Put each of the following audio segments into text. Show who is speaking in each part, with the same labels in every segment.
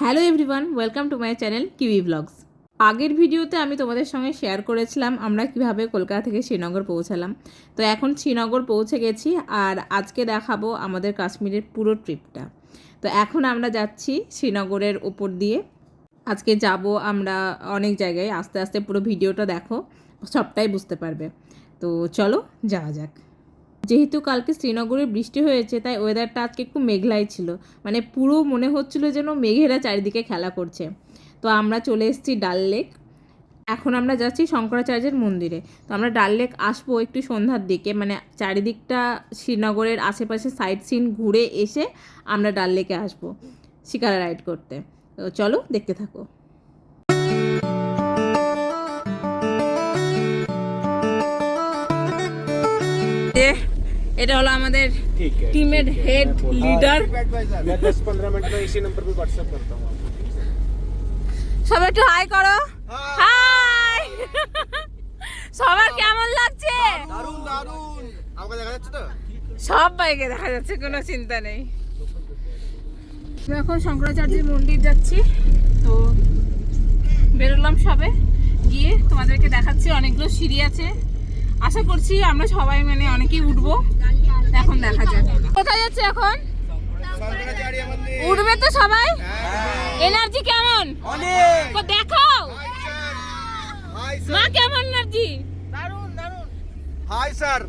Speaker 1: Hello everyone, welcome to my channel কিউই blogs. আগের ভিডিওতে আমি তোমাদের সঙ্গে শেয়ার করেছিলাম আমরা কিভাবে কলকাতা থেকে শ্রীনগর পৌঁছালাম। তো এখন শ্রীনগর পৌঁছে গেছি আর আজকে দেখাবো আমাদের কাশ্মীরের পুরো ট্রিপটা। তো এখন আমরা যাচ্ছি শ্রীনগরের উপর দিয়ে। আজকে যাব আমরা অনেক জায়গায়, আস্তে আস্তে পুরো ভিডিওটা দেখো, সবটাই বুঝতে পারবে। তো চলো যাওয়া যাক। যেহেতু কালকে শ্রীনগরে বৃষ্টি হয়েছে তাই ওয়েদারটা আজকে একটু মেঘলাই ছিল, মানে পুরো মনে হচ্ছিল যেন মেঘেরা চারিদিকে খেলা করছে। তো আমরা চলে এসেছি ডাল লেক। এখন আমরা যাচ্ছি শঙ্করাচার্যের মন্দিরে। তো আমরা ডাল লেক আসবো একটু সন্ধ্যার দিকে, মানে চারিদিকটা শ্রীনগরের আশেপাশে সাইট সিন ঘুরে এসে আমরা ডাল লেকে আসবো শিকারা রাইড করতে। তো চলো দেখতে থাকো। এটা হলো আমাদের টিমের হেড লিডার।
Speaker 2: मैं 10-15 मिनट में इसी नंबर पे व्हाट्सएप करता हूँ।
Speaker 1: সবাই একটু হাই করো। হাই। সবার কেমন লাগছে?
Speaker 2: দারুন দারুন। আমাকে দেখা যাচ্ছে তো?
Speaker 1: সব বাইকে দেখা যাচ্ছে, কোনো চিন্তা নেই। আমরা এখন শঙ্করাচার্যের মন্দির যাচ্ছি। তো বেরোলাম সবে, গিয়ে তোমাদেরকে দেখাচ্ছি অনেকগুলো সিঁড়ি আছে। আশা করছি আমরা সবাই মানে অনেকেই উঠবো। এখন দেখা যাক কোথায় যাচ্ছে এখন। উঠবে তো সবাই? এনার্জি কেমন দেখাও মা, কেমন এনার্জি?
Speaker 2: দারুন দারুন। Hi sir.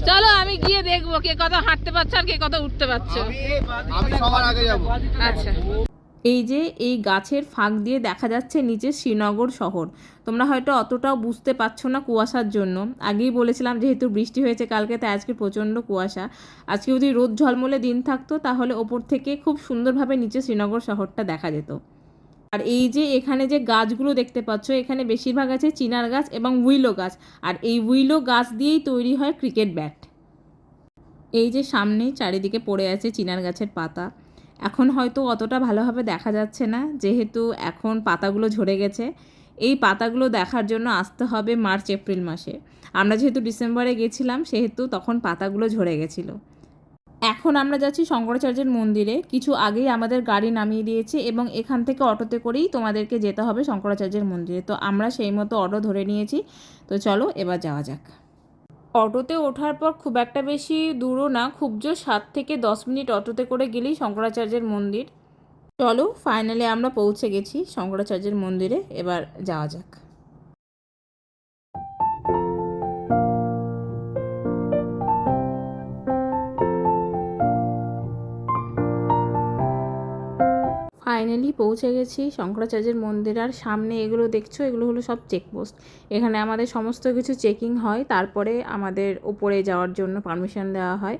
Speaker 1: চলো আমি গিয়ে দেখবো কে কত হাঁটতে পারছে আর কে কত উঠতে পারছে।
Speaker 2: আমি সবার আগে যাব।
Speaker 1: আচ্ছা, এই যে এই গাছের ফাঁক দিয়ে দেখা যাচ্ছে নিচে শ্রীনগর শহর। তোমরা হয়তো অতটাও বুঝতে পারছো না কুয়াশার জন্য। আগেই বলেছিলাম যেহেতু বৃষ্টি হয়েছে কালকে, তাই আজকে প্রচণ্ড কুয়াশা। আজকে যদি রোদ ঝলমলে দিন থাকতো তাহলে ওপর থেকে খুব সুন্দরভাবে নিচে শ্রীনগর শহরটা দেখা যেত। আর এই যে এখানে যে গাছগুলো দেখতে পাচ্ছ, এখানে বেশিরভাগ আছে চিনার গাছ এবং উইলো গাছ। আর এই উইলো গাছ দিয়েই তৈরি হয় ক্রিকেট ব্যাট। এই যে সামনেই চারিদিকে পড়ে আছে চিনার গাছের পাতা। এখন হয়তো অতটা ভালোভাবে দেখা যাচ্ছে না, যেহেতু এখন পাতাগুলো ঝরে গেছে। এই পাতাগুলো দেখার জন্য আসতে হবে মার্চ এপ্রিল মাসে। আমরা যেহেতু ডিসেম্বরে গেছিলাম সেহেতু তখন পাতাগুলো ঝরে গেছিলো। এখন আমরা যাচ্ছি শঙ্করাচার্যের মন্দিরে। কিছু আগেই আমাদের গাড়ি নামিয়ে দিয়েছে এবং এখান থেকে অটোতে করেই তোমাদেরকে যেতে হবে শঙ্করাচার্যের মন্দিরে। তো আমরা সেই মতো অটো ধরে নিয়েছি। তো চলো এবার যাওয়া যাক। অটোতে ওঠার পর খুব একটা বেশি দূরও না, খুব জোর 7 থেকে 10 মিনিট অটোতে করে গেলেই শঙ্করাচার্যের মন্দির। চলো ফাইনালি আমরা পৌঁছে গেছি শঙ্করাচার্যের মন্দিরে, এবার যাওয়া যাক। ফাইনালি পৌঁছে গেছি শঙ্করাচার্যের মন্দির। আর সামনে এগুলো দেখছো, এগুলো হলো সব চেকপোস্ট। এখানে আমাদের সমস্ত কিছু চেকিং হয়, তারপরে আমাদের উপরে যাওয়ার জন্য পারমিশন দেওয়া হয়।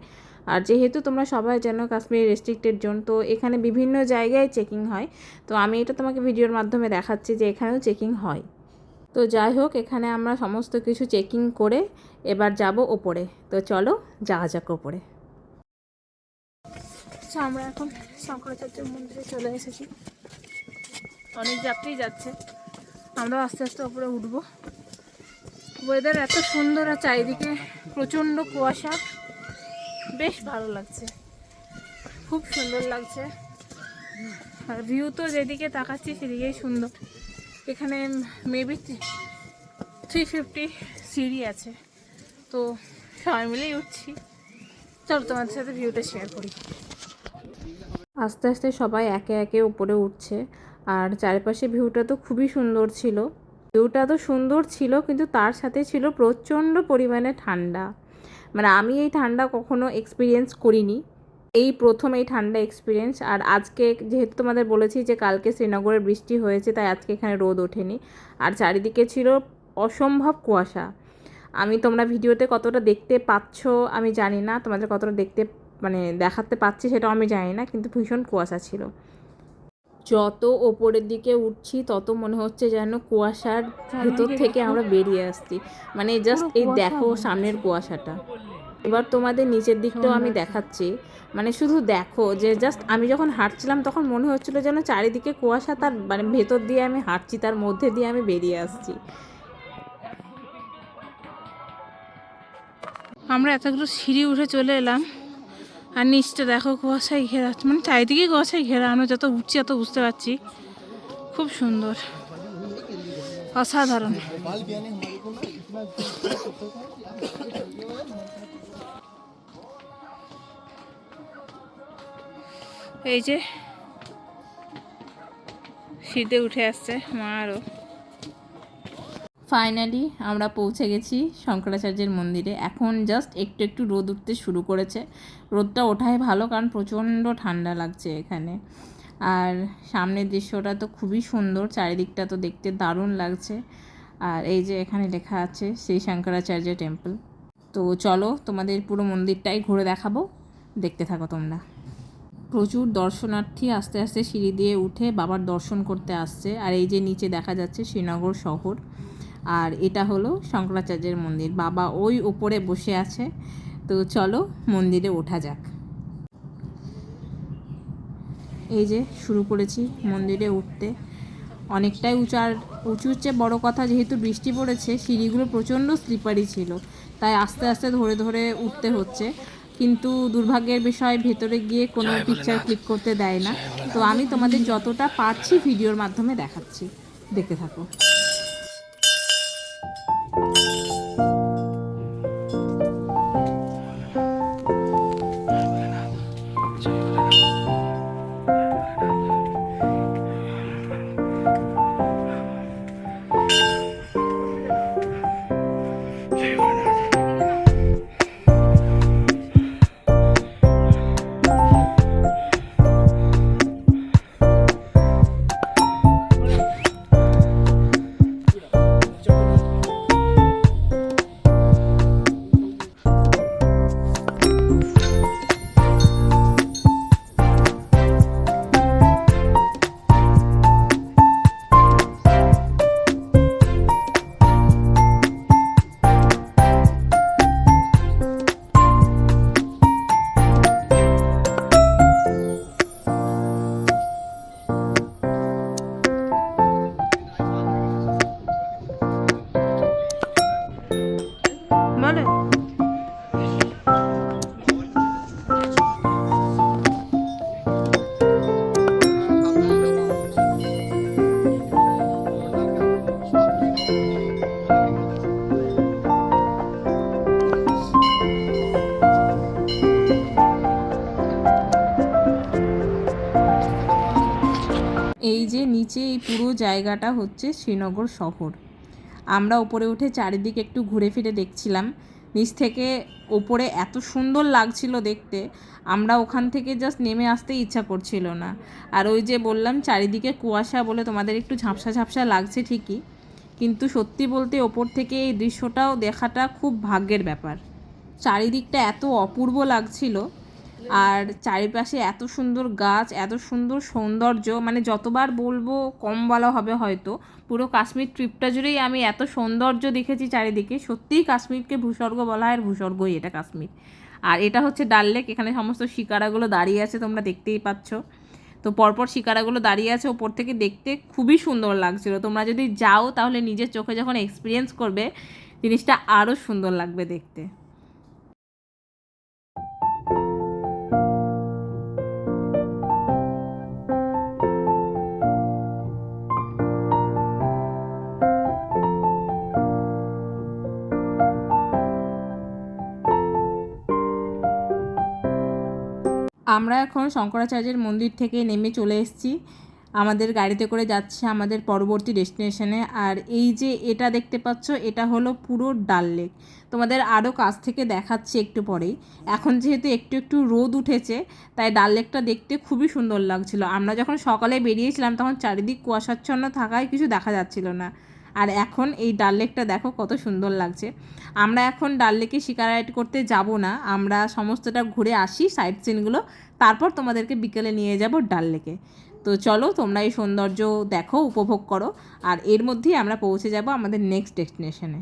Speaker 1: আর যেহেতু তোমরা সবাই জানো কাশ্মীর রেস্ট্রিক্টেড জোন, তো এখানে বিভিন্ন জায়গায় চেকিং হয়। তো আমি এটা তোমাকে ভিডিওর মাধ্যমে দেখাচ্ছি যে এখানেও চেকিং হয়। তো যাই হোক, এখানে আমরা সমস্ত কিছু চেকিং করে এবার যাব ওপরে। তো চলো যাওয়া যাক ওপরে। আচ্ছা, আমরা এখন শঙ্করাচার্যের মন্দিরে চলে এসেছি। অনেক যাত্রী যাচ্ছে, আমরা আস্তে আস্তে ওপরে উঠবো। ওয়েদার এত সুন্দর আর চারিদিকে প্রচণ্ড কুয়াশা, বেশ ভালো লাগছে, খুব সুন্দর লাগছে। আর ভিউ তো যেদিকে তাকাচ্ছি সেদিকেই সুন্দর। এখানে মেবি 350 সিঁড়ি আছে। তো সবাই মিলেই উঠছি। চলো তোমাদের সাথে ভিউটা শেয়ার করি। আস্তে আস্তে সবাই একে একে উপরে উঠছে। আর চারিপাশে ভিউটা তো খুবই সুন্দর ছিল। ভিউটা তো সুন্দর ছিল, কিন্তু তার সাথে ছিল প্রচণ্ড পরিমাণে ঠান্ডা। মানে আমি এই ঠান্ডা কখনো এক্সপিরিয়েন্স করিনি, এই প্রথম এই ঠান্ডা এক্সপিরিয়েন্স। আর আজকে যেহেতু তোমাদের বলেছি যে কালকে শ্রীনগরে বৃষ্টি হয়েছে, তাই আজকে এখানে রোদ ওঠেনি। আর চারিদিকে ছিল অসম্ভব কুয়াশা। তোমরা ভিডিওতে কতটা দেখতে পাচ্ছ আমি জানি না, তোমাদের কতটা দেখতে মানে দেখাতে পাচ্ছি সেটাও আমি জানি না, কিন্তু ভীষণ কুয়াশা ছিল। যত ওপরের দিকে উঠছি তত মনে হচ্ছে যেন কুয়াশার ভেতর থেকে আমরা বেরিয়ে আসছি। মানে জাস্ট এই দেখো সামনের কুয়াশাটা। এবার তোমাদের নিচের দিকটাও আমি দেখাচ্ছি। মানে শুধু দেখো যে জাস্ট আমি যখন হাঁটছিলাম তখন মনে হচ্ছিলো যেন চারিদিকে কুয়াশা, তার মানে ভেতর দিয়ে আমি হাঁটছি, তার মধ্যে দিয়ে আমি বেরিয়ে আসছি। আমরা এতগুলো সিঁড়ি উঠে চলে এলাম, আর নিচটা দেখো কুয়াশায় ঘেরা, মানে চারিদিকে কুয়াশায় ঘেরা। আমরা যত উঠছি তত বুঝতে পারছি। খুব সুন্দর, অসাধারণ। এই যে শীতে উঠে আসছে মা আরও। ফাইনালি আমরা পৌঁছে গেছি শঙ্করাচার্যের মন্দিরে। এখন জাস্ট একটু একটু রোদ উঠতে শুরু করেছে। রোদটা ওঠাই ভালো, কারণ প্রচণ্ড ঠান্ডা লাগছে এখানে। আর সামনের দৃশ্যটা তো খুবই সুন্দর, চারিদিকটা তো দেখতে দারুণ লাগছে। আর এই যে এখানে লেখা আছে শ্রী শঙ্করাচার্য টেম্পল। তো চলো তোমাদের পুরো মন্দিরটাই ঘুরে দেখাবো, দেখতে থাকো তোমরা। প্রচুর দর্শনার্থী আস্তে আস্তে সিঁড়ি দিয়ে উঠে বাবার দর্শন করতে আসছে। আর এই যে নিচে দেখা যাচ্ছে শ্রীনগর শহর, আর এটা হলো শঙ্করাচার্যের মন্দির। বাবা ওই উপরে বসে আছে। তো চলো মন্দিরে ওঠা যাক। এই যে শুরু করেছি মন্দিরে উঠতে। অনেকটাই উঁচুর চেয়ে বড় কথা, যেহেতু বৃষ্টি পড়েছে সিঁড়িগুলো প্রচণ্ড স্লিপারি ছিল, তাই আস্তে আস্তে ধরে ধরে উঠতে হচ্ছে। কিন্তু দুর্ভাগ্যের বিষয় ভেতরে গিয়ে কোনো পিকচার ক্লিক করতে দেয় না। তো আমি তোমাদের যতটা পারছি ভিডিওর মাধ্যমে দেখাচ্ছি, দেখতে থাকো। বলে এই যে নিচে এই পুরো জায়গাটা হচ্ছে শ্রীনগর শহর। আমরা উপরে উঠে চারিদিকে একটু ঘুরে ফিরে দেখছিলাম। নিচ থেকে ওপরে এত সুন্দর লাগছিল দেখতে, আমরা ওখান থেকে জাস্ট নেমে আসতে ইচ্ছা করছিল না। আর ওই যে বললাম চারিদিকে কুয়াশা বলে তোমাদের একটু ঝাপসা ঝাপসা লাগছে ঠিকই, কিন্তু সত্যি বলতে ওপর থেকে এই দৃশ্যটাও দেখাটা খুব ভাগ্যের ব্যাপার। চারিদিকটা এত অপূর্ব লাগছিল, আর চারিপাশে এত সুন্দর গাছ, এত সুন্দর সৌন্দর্য, মানে যতবার বলবো কম বলা হবে হয়তো। পুরো কাশ্মীর ট্রিপটা জুড়েই আমি এত সৌন্দর্য দেখেছি চারিদিকে। সত্যিই কাশ্মীরকে ভূস্বর্গ বলা হয়, আর ভূস্বর্গই এটা কাশ্মীর। আর এটা হচ্ছে ডাল লেক। এখানে সমস্ত শিকারাগুলো দাঁড়িয়ে আছে, তোমরা দেখতেই পাচ্ছ। তো পরপর শিকারাগুলো দাঁড়িয়ে আছে, ওপর থেকে দেখতে খুবই সুন্দর লাগছিল। তোমরা যদি যাও তাহলে নিজের চোখে যখন এক্সপিরিয়েন্স করবে জিনিসটা আরও সুন্দর লাগবে দেখতে। আমরা এখন শঙ্করাচার্যের মন্দির থেকে নেমে চলে এসেছি, আমাদের গাড়িতে করে যাচ্ছে আমাদের পরবর্তী ডেস্টিনেশনে। আর এই যে এটা দেখতে পাচ্ছ, এটা হলো পুরো ডাল লেক। তোমাদের আরও কাছ থেকে দেখাচ্ছি একটু পরেই। এখন যেহেতু একটু একটু রোদ উঠেছে, তাই ডাল লেকটা দেখতে খুবই সুন্দর লাগছিল। আমরা যখন সকালে বেরিয়েছিলাম তখন চারিদিক কুয়াশাচ্ছন্ন থাকায় কিছু দেখা যাচ্ছিল না, আর এখন এই ডাল লেকটা দেখো কত সুন্দর লাগছে। আমরা এখন ডাল লেকে শিকার রাইড করতে যাব না, আমরা সমস্তটা ঘুরে আসি সাইট সিনগুলো, তারপর তোমাদেরকে বিকেলে নিয়ে যাব ডাল লেকে। তো চলো তোমরা এই সৌন্দর্য দেখো, উপভোগ করো, আর এর মধ্যেই আমরা পৌঁছে যাব আমাদের নেক্সট ডেস্টিনেশনে।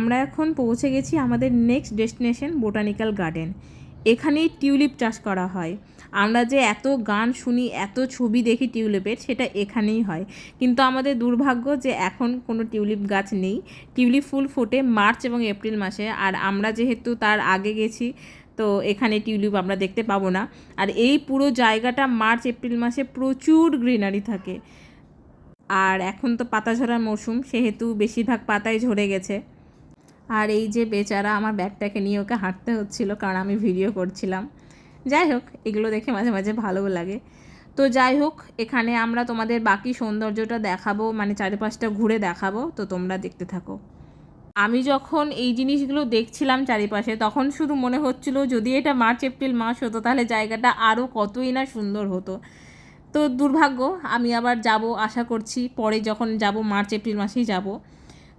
Speaker 1: আমরা এখন পৌঁছে গেছি আমাদের নেক্সট ডেস্টিনেশন বোটানিক্যাল গার্ডেন। এখানেই টিউলিপ চাষ করা হয়। আমরা যে এত গান শুনি, এত ছবি দেখি টিউলিপের, সেটা এখানেই হয়। কিন্তু আমাদের দুর্ভাগ্য যে এখন কোনো টিউলিপ গাছ নেই। টিউলিপ ফুল ফোটে মার্চ এবং এপ্রিল মাসে, আর আমরা যেহেতু তার আগে গেছি তো এখানে টিউলিপ আমরা দেখতে পাবো না। আর এই পুরো জায়গাটা মার্চ এপ্রিল মাসে প্রচুর গ্রিনারি থাকে। আর এখন তো পাতা ঝরার মৌসুম, সেহেতু বেশিরভাগ পাতাই ঝরে গেছে। আর এই যে বেচারা আমার ব্যাগটাকে নিয়ে ওকে হাঁটতে হচ্ছিল, কারণ আমি ভিডিও করছিলাম। যাই হোক, এগুলো দেখে মাঝে মাঝে ভালোও লাগে। তো যাই হোক, এখানে আমরা তোমাদের বাকি সৌন্দর্যটা দেখাবো, মানে চারিপাশটা ঘুরে দেখাবো, তো তোমরা দেখতে থাকো। আমি যখন এই জিনিসগুলো দেখছিলাম চারিপাশে, তখন শুধু মনে হচ্ছিল যদি এটা মার্চ এপ্রিল মাস হতো তাহলে জায়গাটা আরও কতই না সুন্দর হতো। তো দুর্ভাগ্য, আমি আবার যাব, আশা করছি পরে যখন যাব মার্চ এপ্রিল মাসেই যাব।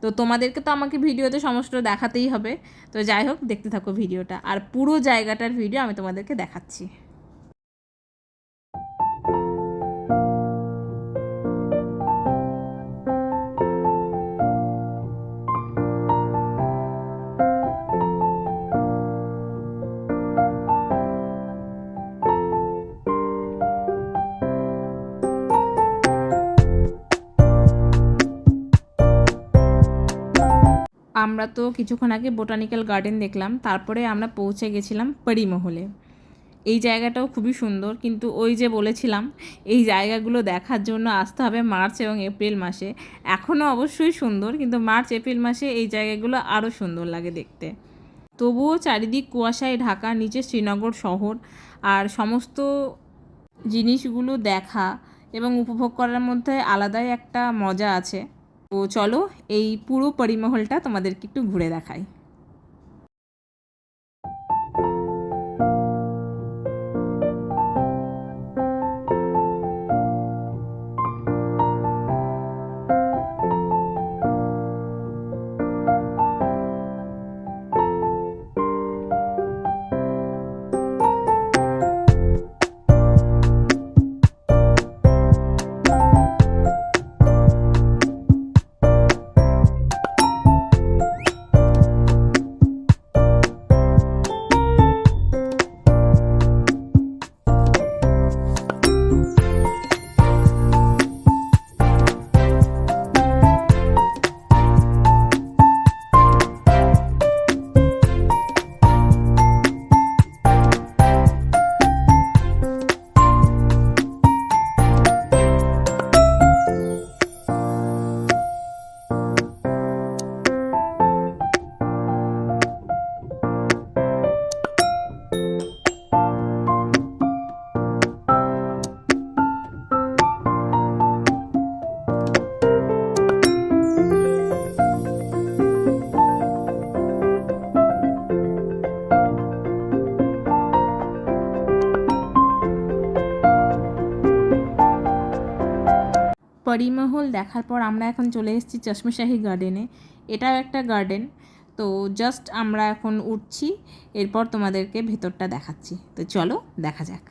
Speaker 1: তো তোমাদেরকে তো আমাকে ভিডিওতে সমস্ত দেখাতেই হবে। তো যাই হোক, দেখতে থাকো ভিডিওটা, আর পুরো জায়গাটার ভিডিও আমি তোমাদেরকে দেখাচ্ছি। আমরা তো কিছুক্ষণ আগে বোটানিক্যাল গার্ডেন দেখলাম, তারপরে আমরা পৌঁছে গেছিলাম পরিমহলে। এই জায়গাটাও খুবই সুন্দর, কিন্তু ওই যে বলেছিলাম এই জায়গাগুলো দেখার জন্য আসতে হবে মার্চ এবং এপ্রিল মাসে। এখনও অবশ্যই সুন্দর, কিন্তু মার্চ এপ্রিল মাসে এই জায়গাগুলো আরও সুন্দর লাগে দেখতে। তবুও চারিদিক কুয়াশায় ঢাকা, নিচে শ্রীনগর শহর, আর সমস্ত জিনিসগুলো দেখা এবং উপভোগ করার মধ্যে আলাদাই একটা মজা আছে। তো চলো এই পুরো পরিমহলটা তোমাদেরকে একটু ঘুরে দেখাই। পরিমহল দেখার পর আমরা এখন চলে এসেছি চশমাশাহী গার্ডেনে। এটাও একটা গার্ডেন। তো জাস্ট আমরা এখন উঠছি, এরপর তোমাদেরকে ভেতরটা দেখাচ্ছি। তো চলো দেখা যাক।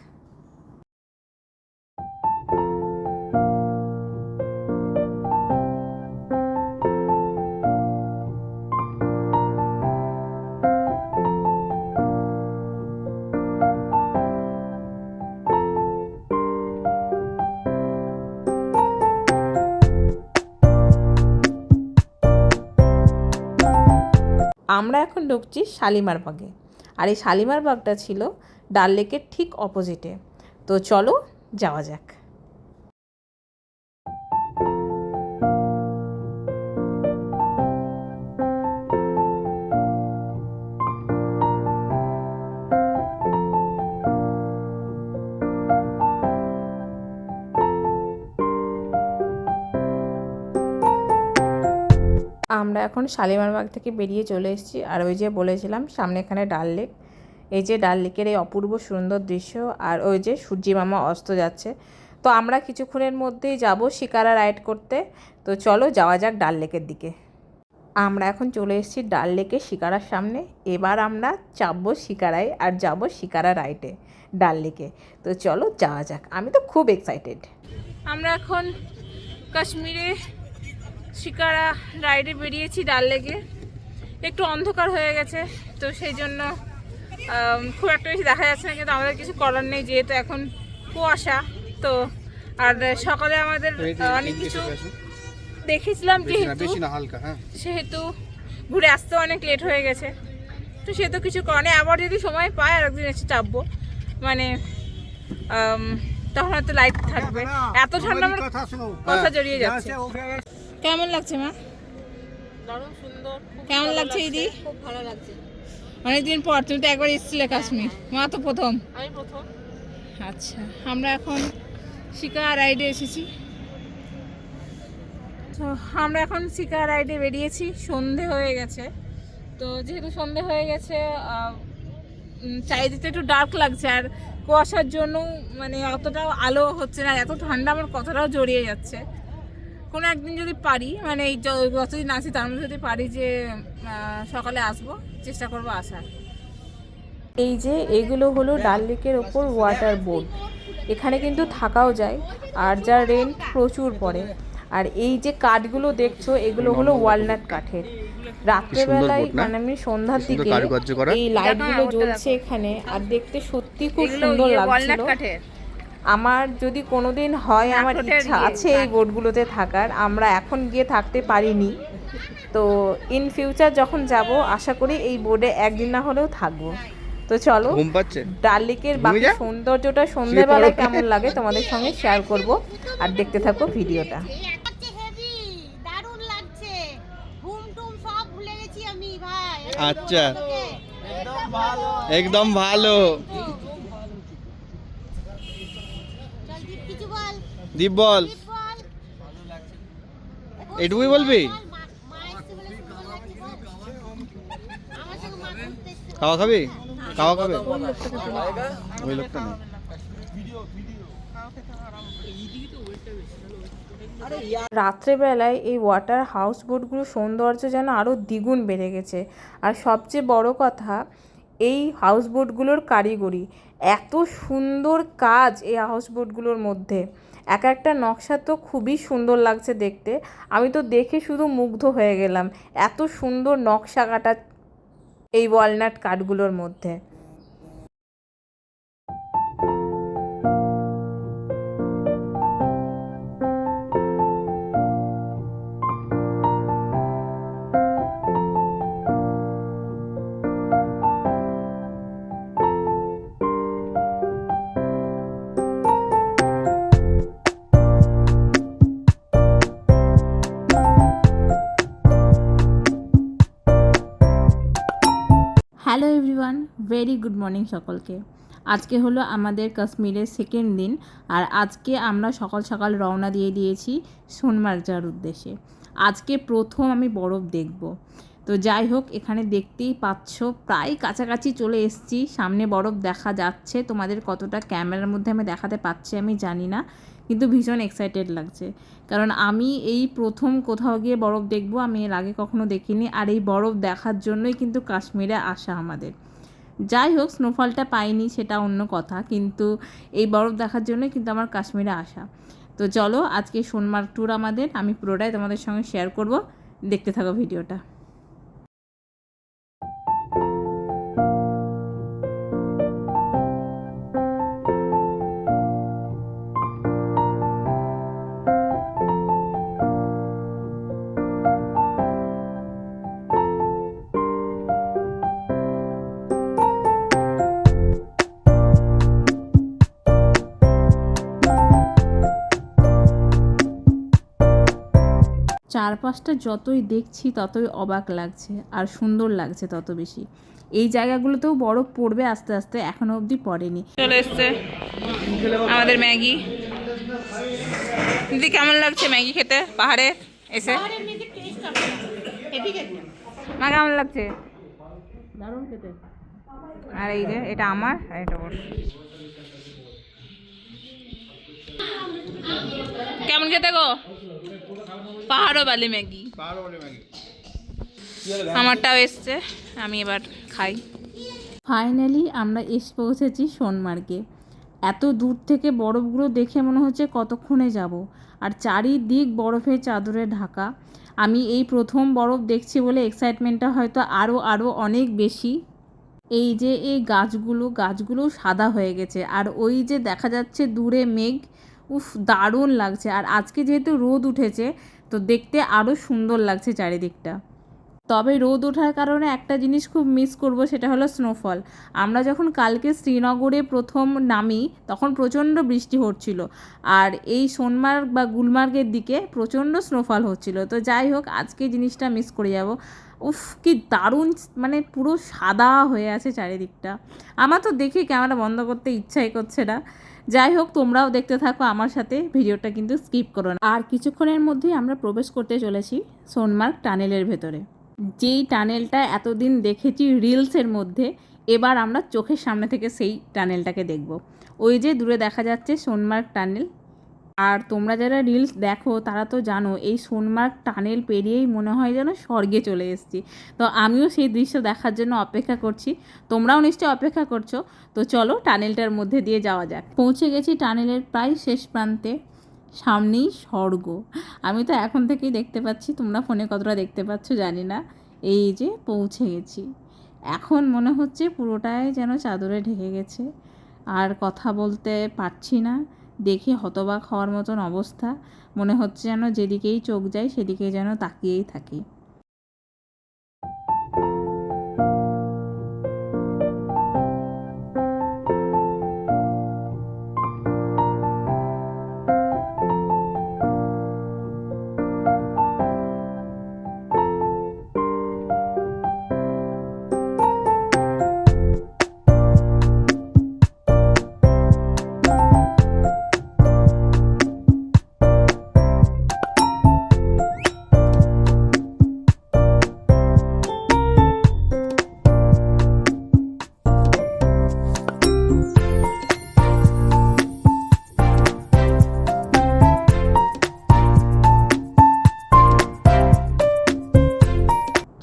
Speaker 1: আমরা এখন ঢুকছি শালিমার বাগে, আর এই শালিমার বাগটা ছিল ডাল লেকের ঠিক অপোজিটে। তো চলো যাওয়া যাক। আমরা এখন শালিমার বাগ থেকে বেরিয়ে চলে এসেছি, আর ওই যে বলেছিলাম সামনে এখানে ডাল লেক। এই যে ডাল লেকের এই অপূর্ব সুন্দর দৃশ্য, আর ওই যে সূর্যি মামা অস্ত যাচ্ছে। তো আমরা কিছুক্ষণের মধ্যেই যাব শিকারা রাইড করতে। তো চলো যাওয়া যাক ডাল লেকের দিকে। আমরা এখন চলে এসেছি ডাল লেকের শিকারার সামনে। এবার আমরা চাপবো শিকারায় আর যাব শিকারা রাইডে ডাল লেকে। তো চলো যাওয়া যাক, আমি তো খুব এক্সাইটেড। আমরা এখন কাশ্মীরে শিকারা রাইডে বেরিয়েছি ডাল লেকে। একটু অন্ধকার হয়ে গেছে, তো সেই জন্য খুব একটা বেশি দেখা যাচ্ছে না, কিন্তু আমাদের কিছু করার নেই যেহেতু এখন কুয়াশা। তো আর সকালে আমাদের অনেক কিছু দেখেছিলাম সেহেতু ঘুরে আসতে অনেক লেট হয়ে গেছে, তো সে তো কিছু করে আবার যদি সময় পায় আর একদিন এসে চাপবো, মানে তখন হয়তো লাইট থাকবে। এত ঠান্ডা আমার কথা জড়িয়ে যাচ্ছে। কেমন লাগছে মা?
Speaker 3: দারুণ সুন্দর,
Speaker 1: কেমন লাগছে দিদি?
Speaker 3: খুব ভালো লাগছে।
Speaker 1: অনেকদিন পর, তুমি তো একবার এসেছিলে কাশ্মীর, মা তো প্রথম।
Speaker 3: আমি প্রথম।
Speaker 1: আচ্ছা, আমরা এখন শিকার রাইডে এসেছি। তো আমরা এখন শিকার রাইডে বেরিয়েছি, সন্ধে হয়ে গেছে। তো যেহেতু সন্ধে হয়ে গেছে, চারিদিকটা একটু ডার্ক লাগছে, আর কুয়াশার জন্য মানে অতটাও আলো হচ্ছে না, এত ঠান্ডা আমার কথাটাও জড়িয়ে যাচ্ছে। কোনো একদিন যদি পারি, মানে এই যতদিন আছি তার মধ্যে যদি পারি যে সকালে আসবো, চেষ্টা করবো আসার।
Speaker 4: এই যে এগুলো হলো ডাল লেকের ওপর ওয়াটার বোট, এখানে কিন্তু থাকাও যায়, আর যার রেন্ট প্রচুর পড়ে। আর এই যে কাঠগুলো দেখছো এগুলো হলো ওয়ালনাট কাঠের। রাত্রেবেলায় মানে আমি সন্ধ্যার দিকে এই লাইটগুলো জ্বলছে এখানে, আর দেখতে সত্যি খুব সুন্দর লাগছিল। আমার যদি কোনোদিন হয়, আমার ইচ্ছা আছে এই বোটগুলোতে থাকার। আমরা এখন গিয়ে থাকতে পারিনি, তো ইন ফিউচার যখন যাব আশা করি এই বোটে একদিন না হলেও থাকবো। তো চলো, ডাল লেকের বাকি সৌন্দর্যটা সন্ধ্যেবেলায় কেমন লাগে তোমাদের সঙ্গে শেয়ার করব, আর দেখতে থাকো ভিডিওটা।
Speaker 2: আচ্ছা, একদম ভালো। দীপ বল, এটুকুই বলবি? খাওয়া খাবি? খাওয়া খাবে? ওই লোকটা নেই।
Speaker 4: রাত্রেবেলায় এই ওয়াটার হাউস বোটগুলোর সৌন্দর্য যেন আরও দ্বিগুণ বেড়ে গেছে। আর সবচেয়ে বড় কথা, এই হাউস বোটগুলোর কারিগরি, এত সুন্দর কাজ এই হাউস বোটগুলোর মধ্যে। এক একটা নকশা তো খুবই সুন্দর লাগছে দেখতে, আমি তো দেখে শুধু মুগ্ধ হয়ে গেলাম, এত সুন্দর নকশা কাটা এই ওয়ালনাট কাঠগুলোর মধ্যে। Hello everyone, very good morning সকলকে। আজকে হলো আমাদের কাশ্মীরের সেকেন্ড দিন, আর আজকে আমরা সকাল সকাল রওনা দিয়ে দিয়েছি সোনমার্গ যাওয়ার উদ্দেশ্যে। আজকে প্রথম আমি বরফ দেখব। তো যাই হোক, এখানে দেখতেই পাচ্ছ প্রায় কাছাকাছি চলে এসেছি, সামনে বরফ দেখা যাচ্ছে। তোমাদের কতটা ক্যামেরার মধ্যে আমি দেখাতে পাচ্ছি আমি জানি না, কিন্তু ভীষণ এক্সাইটেড লাগছে, কারণ আমি এই প্রথম কোথাও গিয়ে বরফ দেখব। আমি এর আগে কখনো দেখিনি, আর এই বরফ দেখার জন্যই কিন্তু কাশ্মীরে আসা আমাদের। যাই হোক, স্নোফলটা পাইনি সেটা অন্য কথা, কিন্তু এই বরফ দেখার জন্যই কিন্তু আমার কাশ্মীরে আসা। তো চলো, আজকে সোনমার্গ ট্যুর আমাদের, আমি পুরোটাই তোমাদের সঙ্গে শেয়ার করব, দেখতে থাকো ভিডিওটা। চারপাশটা যতই দেখছি ততই অবাক লাগছে, আর সুন্দর লাগছে তত বেশি। এই জায়গাগুলোতেও বরফ পড়বে আস্তে আস্তে, এখনো অবধি পড়েনি।
Speaker 1: চলে এসছে আমাদের ম্যাগি। দিদি কেমন লাগছে ম্যাগি খেতে পাহাড়ে এসে? মা কেমন লাগছে?
Speaker 3: দারুণ খেতে।
Speaker 1: আর এই যে এটা আমার, আর এটা ওর। কেমন খেতে গো? পাহাড়ও বালি ম্যাগি। আমারটাও এসছে, আমি এবার খাই।
Speaker 4: ফাইনালি আমরা এসে পৌঁছেছি সোনমার্গে। এত দূর থেকে বরফগুলো দেখে মনে হচ্ছে কতক্ষণে যাব, আর চারিদিক বরফের চাদরে ঢাকা। আমি এই প্রথম বরফ দেখছি বলে এক্সাইটমেন্টটা হয়তো আরও অনেক বেশি। এই যে এই গাছগুলো সাদা হয়ে গেছে, আর ওই যে দেখা যাচ্ছে দূরে মেঘ, উফ দারুণ লাগছে। আর আজকে যেহেতু রোদ উঠেছে তো দেখতে আরও সুন্দর লাগছে চারিদিকটা। তবে রোদ ওঠার কারণে একটা জিনিস খুব মিস করব, সেটা হলো স্নোফল। আমরা যখন কালকে শ্রীনগরে প্রথম নামি তখন প্রচণ্ড বৃষ্টি হচ্ছিল, আর এই সোনমার্গ বা গুলমার্গের দিকে প্রচণ্ড স্নোফল হচ্ছিল। তো যাই হোক, আজকে জিনিসটা মিস করে যাব। উফ কি দারুণ, মানে পুরো সাদা হয়ে আছে চারিদিকটা। আমার তো দেখে ক্যামেরা বন্ধ করতে ইচ্ছাই করছে না। যাই হোক, তোমরাও দেখতে থাকো আমার সাথে, ভিডিওটা কিন্তু স্কিপ করো না। আর কিছুক্ষণের মধ্যেই আমরা প্রবেশ করতে চলেছি সোনমার্গ টানেলের ভেতরে। যেই টানেলটা এতদিন দেখেছি রিলসের মধ্যে, এবার আমরা চোখের সামনে থেকে সেই টানেলটাকে দেখব। ওই যে দূরে দেখা যাচ্ছে সোনমার্গ টানেল। আর তোমরা যারা রিলস দেখো তারা তো জানো এই সোনমার্গ টানেল পেরিয়েই মনে হয় যেন স্বর্গে চলে এসেছি। তো আমিও সেই দৃশ্য দেখার জন্য অপেক্ষা করছি, তোমরাও নিশ্চয়ই অপেক্ষা করছো। তো চলো টানেলটার মধ্যে দিয়ে যাওয়া যাক। পৌঁছে গেছি টানেলের প্রায় শেষ প্রান্তে, সামনেই স্বর্গ। আমি তো এখন থেকেই দেখতে পাচ্ছি, তোমরা ফোনে কতটা দেখতে পাচ্ছ জানি না। এই যে পৌঁছে গেছি, এখন মনে হচ্ছে পুরোটাই যেন চাদরে ঢেকে গেছে, আর কথা বলতে পারছি না, দেখে হতবাক হওয়ার মতন অবস্থা। মনে হচ্ছে যেন যেদিকেই চোখ যায় সেদিকেই যেন তাকিয়েই থাকি।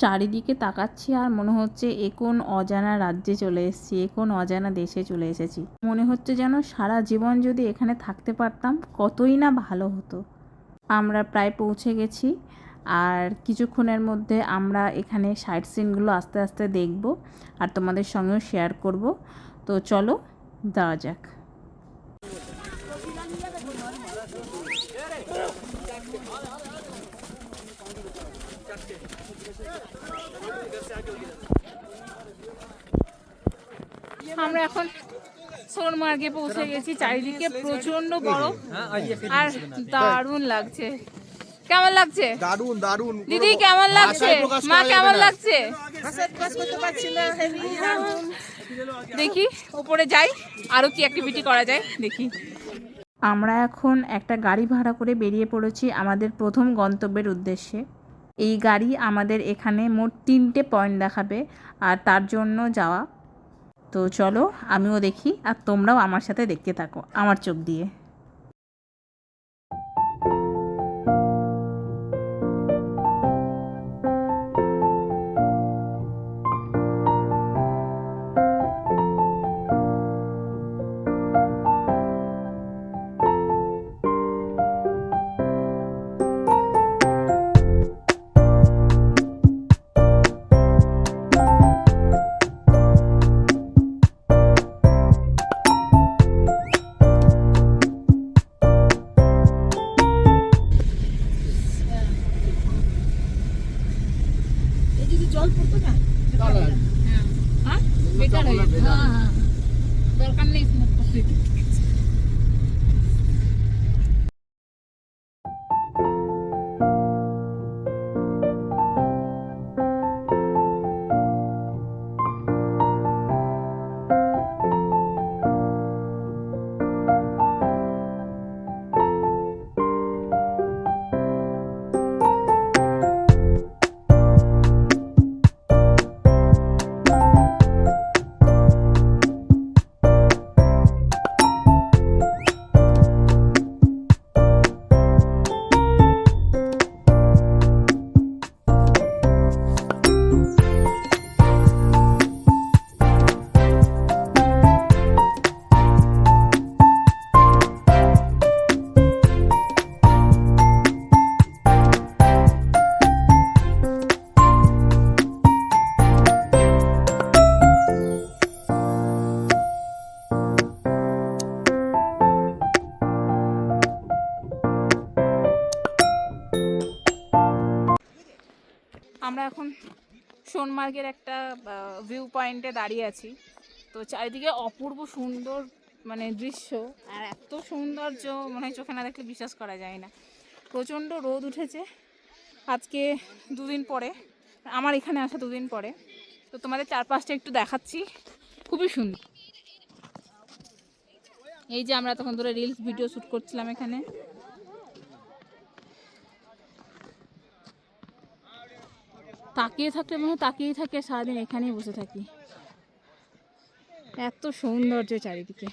Speaker 4: চারিদিকে তাকাচ্ছি আর মনে হচ্ছে এ কোন অজানা রাজ্যে চলে এসেছি, এ কোন অজানা দেশে চলে এসেছি। মনে হচ্ছে যেন সারা জীবন যদি এখানে থাকতে পারতাম কতই না ভালো হতো। আমরা প্রায় পৌঁছে গেছি, আর কিছুক্ষণের মধ্যে আমরা এখানে সাইট সিনগুলো আস্তে আস্তে দেখব আর তোমাদের সঙ্গেও শেয়ার করব। তো চলো যাওয়া যাক।
Speaker 1: আমরা এখন সোনমার্গে পৌঁছে গেছি, চারিদিকে প্রচন্ড বরফ আর দারুণ লাগছে। কেমন লাগছে?
Speaker 2: দারুন দারুন।
Speaker 1: দিদি কেমন লাগছে? মা কেমন লাগছে? দেখি উপরে যাই, আরো কি অ্যাক্টিভিটি করা যায় দেখি।
Speaker 4: আমরা এখন একটা গাড়ি ভাড়া করে বেরিয়ে পড়েছি আমাদের প্রথম গন্তব্যের উদ্দেশ্যে। এই গাড়ি আমাদের এখানে মোট 3টে পয়েন্ট দেখাবে, আর তার জন্য যাওয়া। তো চলো আমিও দেখি আর তোমরাও আমার সাথে দেখতে থাকো আমার চোখ দিয়ে।
Speaker 1: আমরা এখন সোনমার্গের একটা ভিউ পয়েন্টে দাঁড়িয়ে আছি। তো চারিদিকে অপূর্ব সুন্দর মানে দৃশ্য, আর এত সৌন্দর্য মনে হয় চোখে না দেখলে বিশ্বাস করা যায় না। প্রচণ্ড রোদ উঠেছে আজকে 2 দিন পরে, আমার এখানে আসা 2 দিন পরে। তো তোমাদের চারপাশটা একটু দেখাচ্ছি, খুবই সুন্দর। এই যে আমরা তখন ধরে রিলস ভিডিও শ্যুট করছিলাম এখানে। তাকিয়ে থাকলে মনে হয় তাকিয়েই থাকে, সারাদিন এখানেই বসে থাকি, এত সৌন্দর্য চারিদিকে।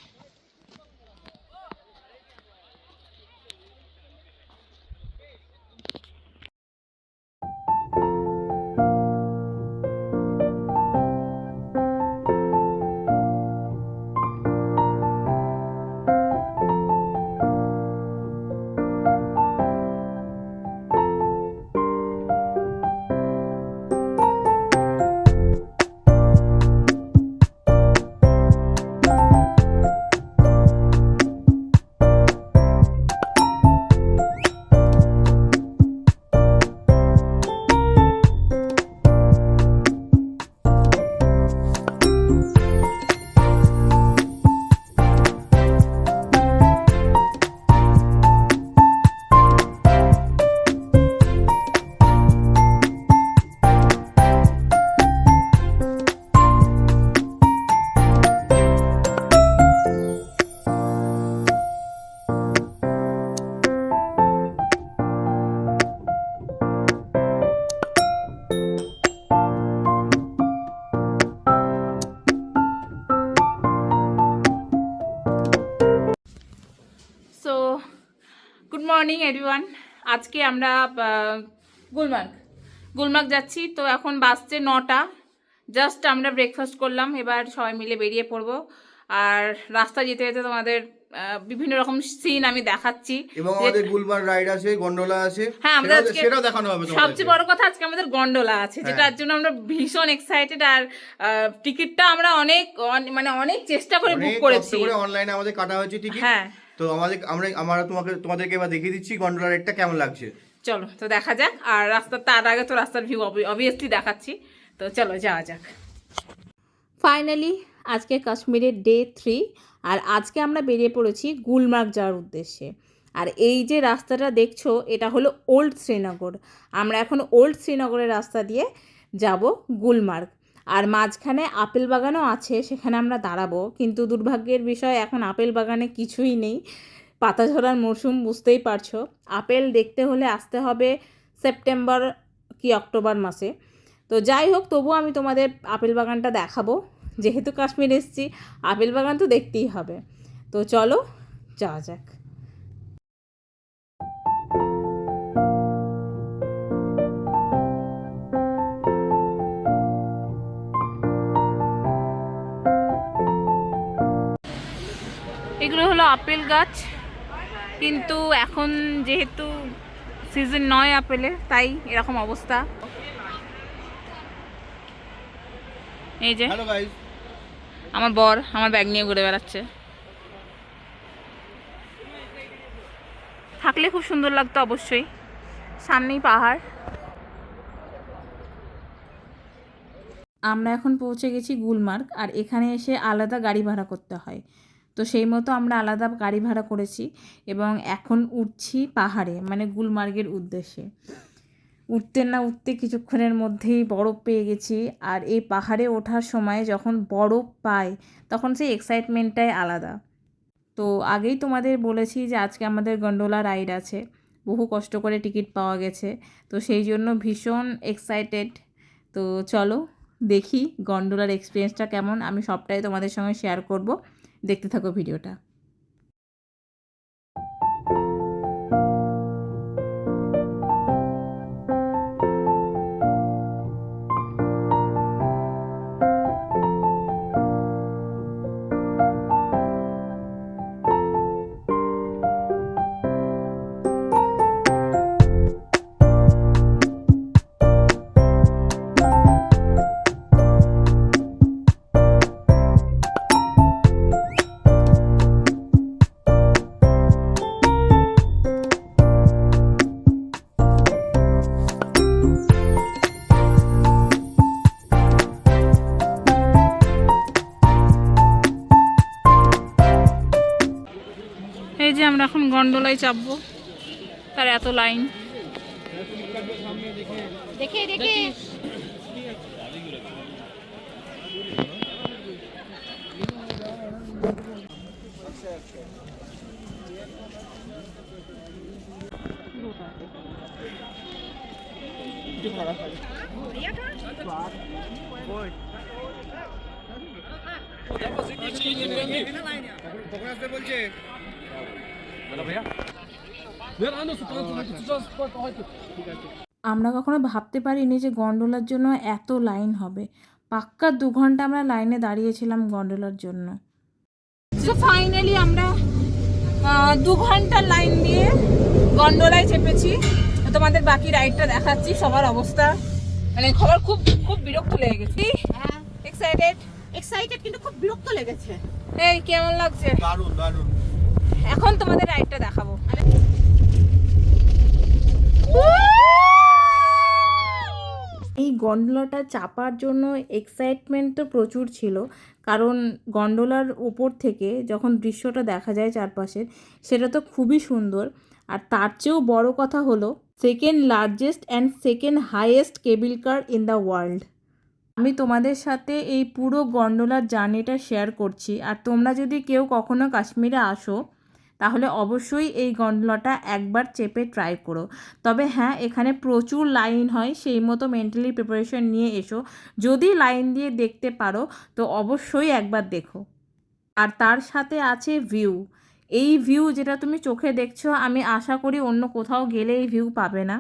Speaker 1: So good morning everyone. আজকে আমরা গুলমার্গ যাচ্ছি। তো এখন বাজছে 9টা, জাস্ট আমরা ব্রেকফাস্ট করলাম, এবার সবাই মিলে বেরিয়ে পড়বো। আর রাস্তা যেতে যেতে তোমাদের বিভিন্ন রকম সিন আমি দেখাচ্ছি।
Speaker 2: এবং আমাদের গুলমার্গ রাইড আছে, গন্ডোলা আছে।
Speaker 1: হ্যাঁ, আমরা আজকে
Speaker 2: সেটাও দেখানো হবে তোমাদের।
Speaker 1: সবচেয়ে বড় কথা আজকে আমাদের গন্ডোলা আছে, যেটার জন্য আমরা ভীষণ এক্সাইটেড। আর টিকিটটা আমরা অনেক চেষ্টা করে বুক করেছি,
Speaker 2: অনলাইনে আমাদের কাটা হয়েছে টিকিট।
Speaker 1: হ্যাঁ,
Speaker 2: তো আমরা তোমাদেরকে এবার দেখিয়ে দিচ্ছি গন্ডোলা রাইডটা কেমন লাগছে।
Speaker 1: চলো তো দেখা যাক। আর তার আগে তো রাস্তার ভিউ অবভিয়াসলি দেখাচ্ছি। তো চলো যাওয়া যাক।
Speaker 4: ফাইনালি আজকে কাশ্মীরের ডে 3, আর আজকে আমরা বেরিয়ে পড়েছি গুলমার্গ যাওয়ার উদ্দেশ্যে। আর এই যে রাস্তাটা দেখছো, এটা হলো ওল্ড শ্রীনগর। আমরা এখন ওল্ড শ্রীনগরের রাস্তা দিয়ে যাব গুলমার্গ। আর মাঝখানে আপেল বাগানও আছে, সেখানে আমরা দাঁড়াবো। কিন্তু দুর্ভাগ্যের বিষয়, এখন আপেল বাগানে কিছুই নেই, পাতা ঝরার মরশুম, বুঝতেই পারছো। আপেল দেখতে হলে আসতে হবে সেপ্টেম্বর কি অক্টোবর মাসে। তো যাই হোক, তবুও আমি তোমাদের আপেল বাগানটা দেখাবো, যেহেতু কাশ্মীর এসেছি, আপেল বাগান তো দেখতেই হবে। তো চলো যাওয়া যাক।
Speaker 1: এগুলো হলো আপেল গাছ, কিন্তু এখন যেহেতু সিজন নয় আপেলের, তাই এরকম অবস্থা। এই যে
Speaker 2: হ্যালো গাইস,
Speaker 1: আমার বর আমার ব্যাগ নিয়ে ঘুরে বেড়াচ্ছে। থাকলে খুব সুন্দর লাগতো অবশ্যই, সামনেই পাহাড়।
Speaker 4: আমরা এখন পৌঁছে গেছি গুলমার্গ, আর এখানে এসে আলাদা গাড়ি ভাড়া করতে হয়। তো সেই মতো আমরা আলাদা গাড়ি ভাড়া করেছি এবং এখন উঠছি পাহাড়ে, মানে গুলমার্গের উদ্দেশ্যে। উঠতে না উঠতে কিছুক্ষণের মধ্যেই বরফ পেয়ে গেছি। আর এই পাহাড়ে ওঠার সময় যখন বরফ পাই, তখন সেই এক্সাইটমেন্টটাই আলাদা। তো আগেই তোমাদের বলেছি যে আজকে আমাদের গন্ডোলা রাইড আছে, বহু কষ্ট করে টিকিট পাওয়া গেছে। তো সেই জন্য ভীষণ এক্সাইটেড। তো চলো দেখি গন্ডোলার এক্সপিরিয়েন্সটা কেমন, আমি সবটাই তোমাদের সঙ্গে শেয়ার করব। দেখতে থাকো ভিডিওটা।
Speaker 1: এই যে আমরা এখন গন্ডোলায় চাপবো, তার এত লাইন।
Speaker 3: দেখে দেখে
Speaker 4: আমরা কখনো ভাবতে পারিনি যে গন্ডোলার জন্য এত লাইন হবে। পাক্কা 2 ঘন্টা আমরা লাইনে দাঁড়িয়েছিলাম গন্ডোলার জন্য।
Speaker 1: তো ফাইনালি আমরা 2 ঘন্টা লাইন দিয়ে গন্ডোলায় চেপেছি। তোমাদের বাকি রাইডটা দেখাচ্ছি। সবার অবস্থা মানে খবর, খুব খুব বিরক্ত লেগে গেছি।
Speaker 3: হ্যাঁ
Speaker 1: এক্সাইটেড
Speaker 3: এক্সাইটেড কিন্তু খুব বিরক্ত লেগেছে।
Speaker 1: এই কেমন লাগছে?
Speaker 2: দারুণ দারুণ।
Speaker 1: এখন তোমাদের রাইডটা দেখাবো।
Speaker 4: এই গন্ডোলাটা চাপার জন্য এক্সাইটমেন্ট তো প্রচুর ছিল, কারণ গন্ডোলার উপর থেকে যখন দৃশ্যটা দেখা যায় চারপাশের, সেটা তো খুবই সুন্দর। আর তার চেয়েও বড় কথা হলো second largest and second highest cable car in the world. আমি তোমাদের সাথে এই পুরো গন্ডোলার জার্নিটা শেয়ার করছি। আর তোমরা যদি কেউ কখনো কাশ্মীরে আসো তাহলে অবশ্যই এই গন্ডোলাটা একবার চেপে ট্রাই করো। তবে হ্যাঁ, এখানে প্রচুর লাইন হয়, সেই মতো মেন্টালি প্রিপারেশন নিয়ে এসো। যদি লাইন দিয়ে দেখতে পারো তো অবশ্যই একবার দেখো। আর তার সাথে আছে ভিউ। এই ভিউ যেটা তুমি চোখে দেখছো, আমি আশা করি অন্য কোথাও গেলে এই ভিউ পাবে না।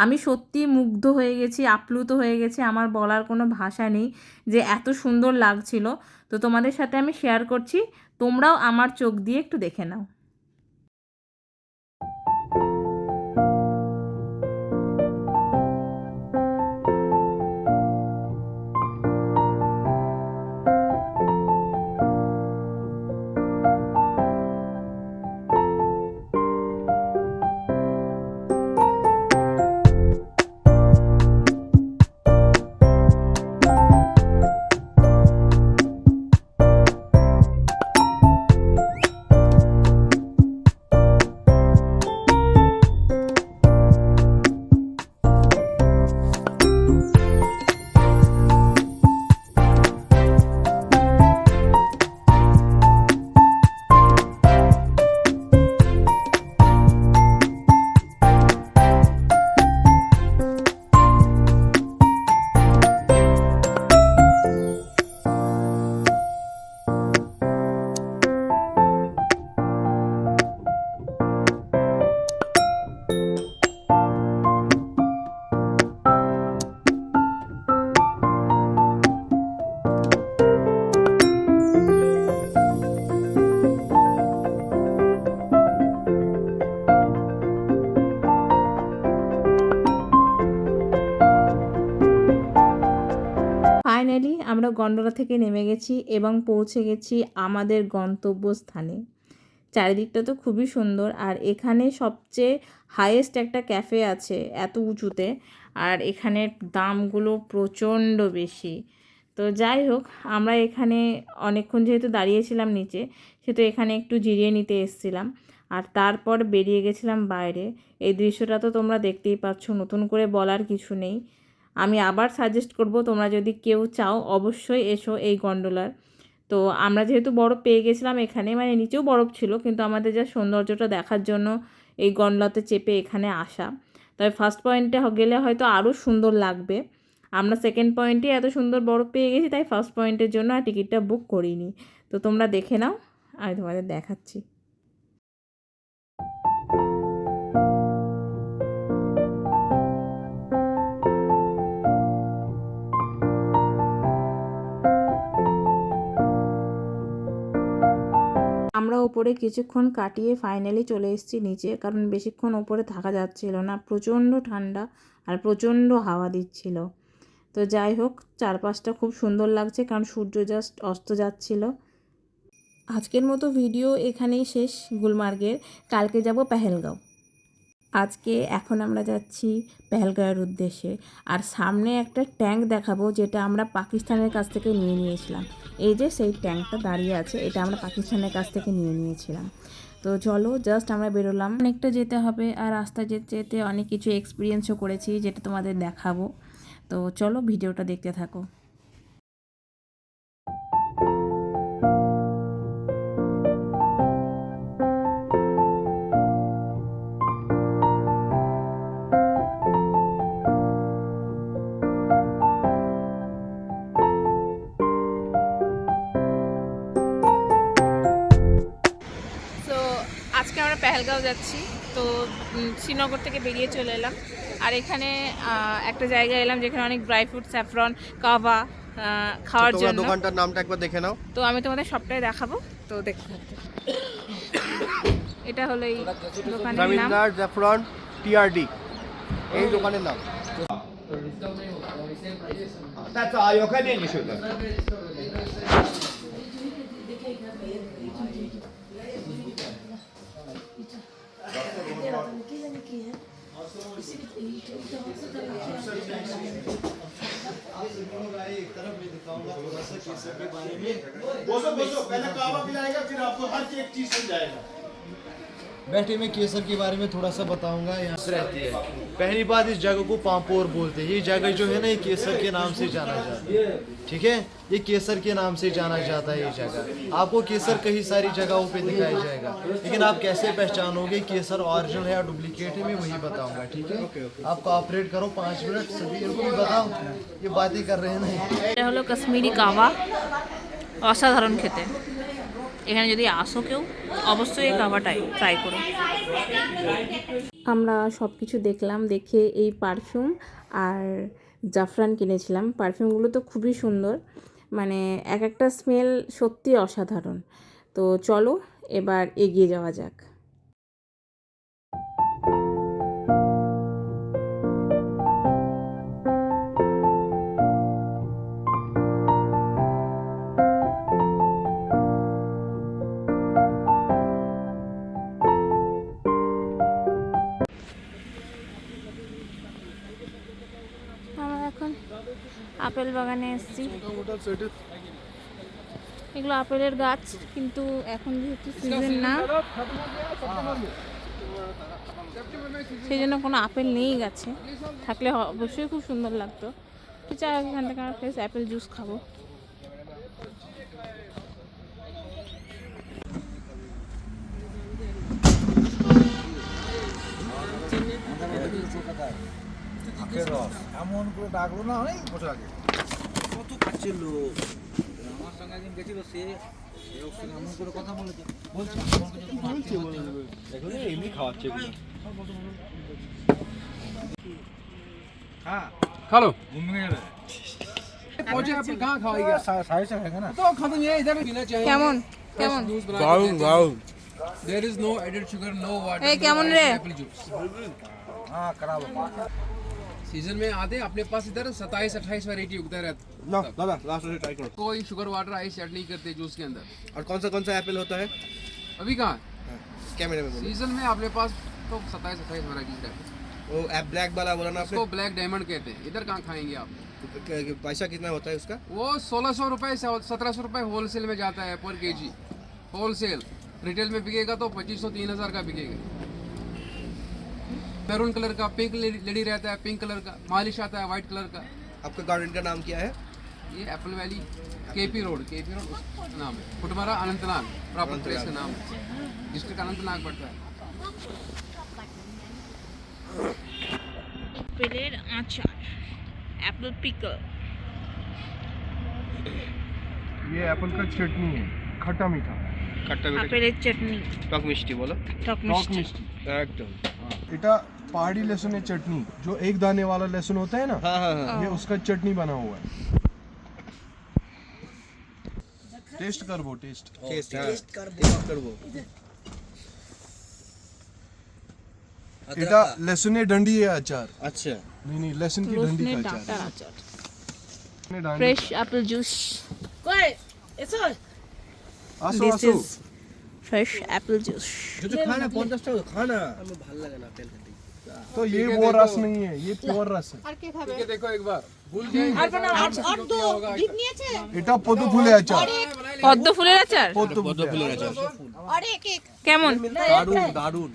Speaker 4: আমি সত্যি মুগ্ধ হয়ে গেছি, আপ্লুত হয়ে গেছি। আমার বলার কোনো ভাষা নেই যে এত সুন্দর লাগছিল। তো তোমাদের সাথে আমি শেয়ার করছি, তোমরাও আমার চোখ দিয়ে একটু দেখে নাও। ফাইনালি আমরা গন্ডোলা থেকে নেমে গেছি এবং পৌঁছে গেছি আমাদের গন্তব্যস্থানে। চারিদিকটা তো খুবই সুন্দর। আর এখানে সবচেয়ে হাইয়েস্ট একটা ক্যাফে আছে এত উঁচুতে, আর এখানের দামগুলো প্রচণ্ড বেশি। তো যাই হোক, আমরা এখানে অনেকক্ষণ যেহেতু দাঁড়িয়েছিলাম নিচে, সেহেতু এখানে একটু জিরিয়ে নিতে এসেছিলাম। আর তারপর বেরিয়ে গেছিলাম বাইরে। এই দৃশ্যটা তো তোমরা দেখতেই পাচ্ছ, নতুন করে বলার কিছু নেই। আমি আবার সাজেস্ট করব, তোমরা যদি কেউ চাও অবশ্যই এসো এই গন্ডোলার। তো আমরা যেহেতু বরফ পেয়ে গেছিলাম এখানে, মানে নিচেও বরফ ছিল, কিন্তু আমাদের যা সৌন্দর্যটা দেখার জন্য এই গন্ডোলাতে চেপে এখানে আসা। তবে ফার্স্ট পয়েন্টে গেলে হয়তো আরও সুন্দর লাগবে। আমরা সেকেন্ড পয়েন্টে এত সুন্দর বরফ পেয়ে গেছি, তাই ফার্স্ট পয়েন্টের জন্য আর টিকিটটা বুক করিনি। তো তোমরা দেখে নাও, আমি তোমাদের দেখাচ্ছি। আমরা ওপরে কিছুক্ষণ কাটিয়ে ফাইনালি চলে এসেছি নিচে, কারণ বেশিক্ষণ ওপরে থাকা যাচ্ছিল না, প্রচণ্ড ঠান্ডা আর প্রচণ্ড হাওয়া দিচ্ছিল। তো যাই হোক, চারপাশটা খুব সুন্দর লাগছে, কারণ সূর্য জাস্ট অস্ত যাচ্ছিল। আজকের মতো ভিডিও এখানেই শেষ গুলমার্গের। কালকে যাব পেহেলগাঁও। এখন আমরা যাচ্ছি পেহেলগাঁওয়ের উদ্দেশ্যে। আর সামনে একটা ট্যাঙ্ক দেখাবো, যেটা আমরা পাকিস্তানের কাছ থেকে নিয়েছিলাম। এই যে সেই ট্যাঙ্কটা দাঁড়িয়ে আছে, এটা আমরা পাকিস্তানের কাছ থেকে নিয়েছিলাম। তো চলো জাস্ট আমরা বেরোলাম, অনেকটা যেতে হবে আর রাস্তা যেতে যেতে অনেক কিছু এক্সপিরিয়েন্সও করেছি যেটা তোমাদের দেখাবো। তো চলো ভিডিওটা দেখতে থাকো।
Speaker 1: তো আজকে আমরা পেহেলগাঁও যাচ্ছি। তো শ্রীনগর থেকে বেরিয়ে চলে এলাম, আর এখানে একটা জায়গায় এলাম যেখানে অনেক ড্রাই ফ্রুট, স্যাফরন, কাভা খাওয়ার
Speaker 2: তোমরা
Speaker 1: জন্য।
Speaker 2: দোকানটার নামটা একবার দেখে নাও।
Speaker 1: তো আমি তোমাদের সবটাই দেখাবো, তো দেখতে থাকো। এটা হলো এই দোকানের নাম।
Speaker 2: রবীন্দ্রনাথ জাফরান টিআরডি এই দোকানের নাম।
Speaker 5: बैठे में केसर के बारे में थोड़ा सा बताऊंगा। यहाँ से रहती है। पहली बात, इस जगह को पांपोर बोलते हैं। ये जगह जो है ना, ये केसर के नाम से जाना जाता है। ठीक है, ये केसर के नाम से जाना जाता है। ये जगह आपको केसर कई सारी जगहों पे दिखाया जाएगा, लेकिन आप कैसे पहचानोगे केसर ओरिजिनल है या डुप्लीकेट है, मैं वही बताऊंगा। ठीक है, आप कोऑपरेट करो 5 मिनट, सभी इनको भी बताओ, ये बातें कर रहे हैं ना।
Speaker 1: এটা হলো কাশ্মীরি কাভা, অসাধারণ খেতে। এখানে যদি আসো কেউ, অবশ্যই এই কাভাটাই ট্রাই করো।
Speaker 4: আমরা সব কিছু দেখলাম, দেখে এই পারফিউম আর জাফরান কিনেছিলাম। পারফিউমগুলো তো খুবই সুন্দর, মানে এক একটা স্মেল সত্যি অসাধারণ। তো চলো এবার এগিয়ে যাওয়া যাক।
Speaker 1: আমরা এখন আপেল বাগানে এসেছি। এগুলো আপেলের গাছ, কিন্তু এখন যেহেতু সিজন না, সেই জন্য কোনো আপেল নেই গাছে। থাকলে অবশ্যই খুব সুন্দর লাগতো। তো চাই এখান থেকে আমরা ফ্রেশ অ্যাপেল জুস খাবো।
Speaker 5: এমন করে ডাকলো না, অনেক বছর আগে কত খাচ্ছে লোক। আমার সঙ্গে একদিন গেছিল, সে এমন করে কথা বলেছে, বলছে
Speaker 2: এমনি খাওয়াচ্ছে।
Speaker 5: হ্যাঁ
Speaker 6: खा लो।
Speaker 5: घूम में जावे
Speaker 6: पहुंचे आप कहाँ खाओगे?
Speaker 5: साइड से खाएगा ना।
Speaker 6: तो खत्म ये इधर पीना चाहिए।
Speaker 1: কেমন কেমন
Speaker 6: there is no added sugar, no water.
Speaker 1: এই কেমন রে?
Speaker 6: एप्पल जूस
Speaker 5: हाँ खराब है।
Speaker 6: सीजन में आते अपने पास इधर 27-28 वैरायटी उगता रहता।
Speaker 2: ना दादा लास्ट से ट्राई करो।
Speaker 6: कोई शुगर वाटर आइस ऐड नहीं करते जूस के अंदर।
Speaker 2: और कौन सा एप्पल होता है?
Speaker 6: अभी कहाँ
Speaker 2: कैमरे में बोलो।
Speaker 6: सीजन में अपने पास तो 27-28 वैरायटीज रहते।
Speaker 2: वो ब्लैक वाला बोला ना आपने।
Speaker 6: उसको ब्लैक डायमंड कहते हैं। इधर कहाँ खाएंगे आप?
Speaker 2: पैसा कितना होता है उसका?
Speaker 6: वो 1600 रुपये 1700 रुपये होलसेल में जाता है पर केजी। होलसेल, रिटेल में बिकेगा तो 2500-3000 का बिकेगा। मैरून कलर का पिंक लेडी रहता है, पिंक कलर का मालिश आता है, वाइट कलर का।
Speaker 2: आपका गार्डन का नाम क्या है?
Speaker 6: ये एप्पल वैली केपी रोड नाम है। फुटमारा अनंतनाग प्रॉपर प्लेस का नाम है। डिस्ट्रिक्ट अनंतनाग पड़ता है।
Speaker 1: আপেলের আচার, অ্যাপল পিকল।
Speaker 7: ये एप्पल का चटनी है, खट्टा मीठा।
Speaker 2: खट्टा मीठा
Speaker 1: আপেলের চাটনি,
Speaker 2: टॉक मिष्टी बोलो।
Speaker 1: টক
Speaker 7: टॉक
Speaker 1: মিষ্টি।
Speaker 7: मिष्टी।
Speaker 2: एकदम।
Speaker 7: এটা पहाड़ी लहसुन है चटनी, जो एक दाने वाला लहसुन होता है ना,
Speaker 2: हाँ हाँ हाँ।
Speaker 7: ये उसका चटनी बना हुआ है। टेस्ट कर वो टेस्ट।
Speaker 2: टेस्ट कर वो।
Speaker 7: এটা लहसुन डंडी है अचार।
Speaker 2: अच्छा।
Speaker 7: नहीं लहसुन की डंडी
Speaker 1: রসুনের
Speaker 7: का
Speaker 1: ডাঁটার
Speaker 7: अचार।
Speaker 1: আচার, ফ্রেশ অ্যাপল জুস।
Speaker 7: आसो
Speaker 1: দিস
Speaker 7: आसो।
Speaker 1: Is fresh Apple juice.
Speaker 2: जो खाना 50 টাকা খানা।
Speaker 7: तो ये वो रस नहीं है, ये प्योर रस है।
Speaker 3: আর কে খাবে?
Speaker 6: ये देखो एक बार भूल जाएंगे
Speaker 3: আর দো দিক নিয়েছে
Speaker 7: এটা পদ্ম ফুলের আচার।
Speaker 1: পদ্ম ফুলের আচার
Speaker 7: পদ্ম ফুলের আচার।
Speaker 3: আর এক এক
Speaker 1: কেমন
Speaker 7: দারুন।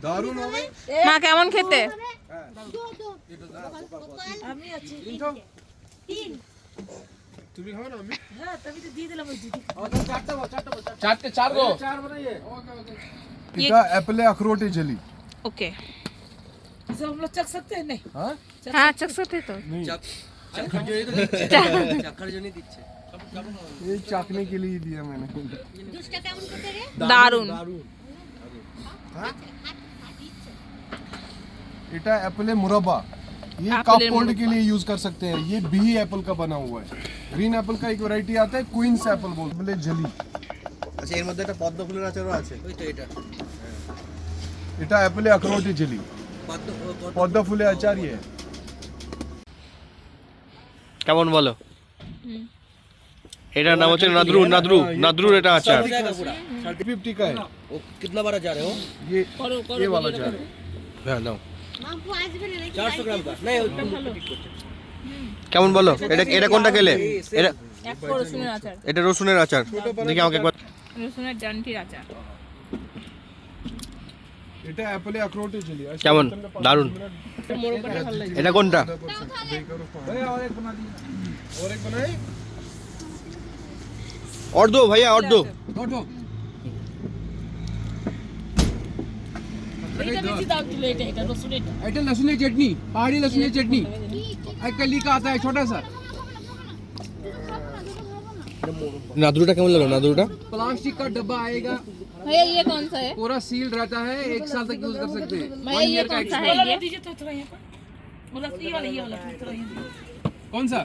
Speaker 7: দারুন হবে।
Speaker 1: মা কেমন খেতে?
Speaker 3: দো দো
Speaker 6: তুমি খাও না আমি
Speaker 7: এটা অ্যাপেলে আখরোটে জেলি।
Speaker 1: ओके
Speaker 8: हम लोग चख सकते हैं नहीं
Speaker 7: हाँ
Speaker 1: हाँ चख सकते तो
Speaker 7: ये चाकने के लिए दिया मैंने।
Speaker 3: জুসটা কেমন করতে রে?
Speaker 1: দারুন
Speaker 7: এটা एप्पले मुरब्बा, ये
Speaker 1: एप्पले
Speaker 7: कप कोल्ड
Speaker 1: मुरब्बा।
Speaker 7: के लिए यूज कर सकते हैं। ये बिही एप्पल का बना हुआ है। ग्रीन एप्पल का एक वैरायटी आता है, क्वींस एप्पल बोलते हैं, जली।
Speaker 2: আচ্ছা এর মধ্যে একটা পদ্ম ফুলের আচারও আছে।
Speaker 7: এটা एप्पले अखरोटे जली, পদ্ম ফুলের আচার। ये
Speaker 2: কেমন বলো? এটার নাম হচ্ছে নাদরুর এটা আচার।
Speaker 7: 50 का है।
Speaker 2: कितना बड़ा जा रहे हो?
Speaker 7: ये वाला जार है।
Speaker 2: হ্যাঁ নাও।
Speaker 3: মাম্পু আসবে না নাকি?
Speaker 2: 400 গ্রাম का नहीं কেমন বলো? এটা কোনটা খেলে? এটা
Speaker 1: এক রসুনের আচার
Speaker 2: এটা রসুনের আচার। দেখি আমাকে একবার।
Speaker 1: রসুনের ডান্টির আচার
Speaker 7: এটা एप्पले अखरोटे जली।
Speaker 2: কেমন? দারুন। এটা কোনটা?
Speaker 7: और एक बनाए।
Speaker 2: और दो भैया और दो।
Speaker 8: এটা বেশি দাম ছিল এটা রসুন এটা
Speaker 6: এটা लहसुन चटनी पहाड़ी लहसुन चटनी एक कली का आता है छोटा सा
Speaker 2: নাদরুটা কেমন লাগলো? নাদরুটা
Speaker 6: प्लास्टिक का डब्बा आएगा
Speaker 1: भैया ये कौन सा है?
Speaker 6: पूरा सील रहता है 1 साल तक यूज कर सकते हैं
Speaker 1: भैया ये कौन सा है ये?
Speaker 8: दीजिए तो थोड़ा यहाँ पर बोला ये वाला थोड़ा यहाँ
Speaker 6: कौन सा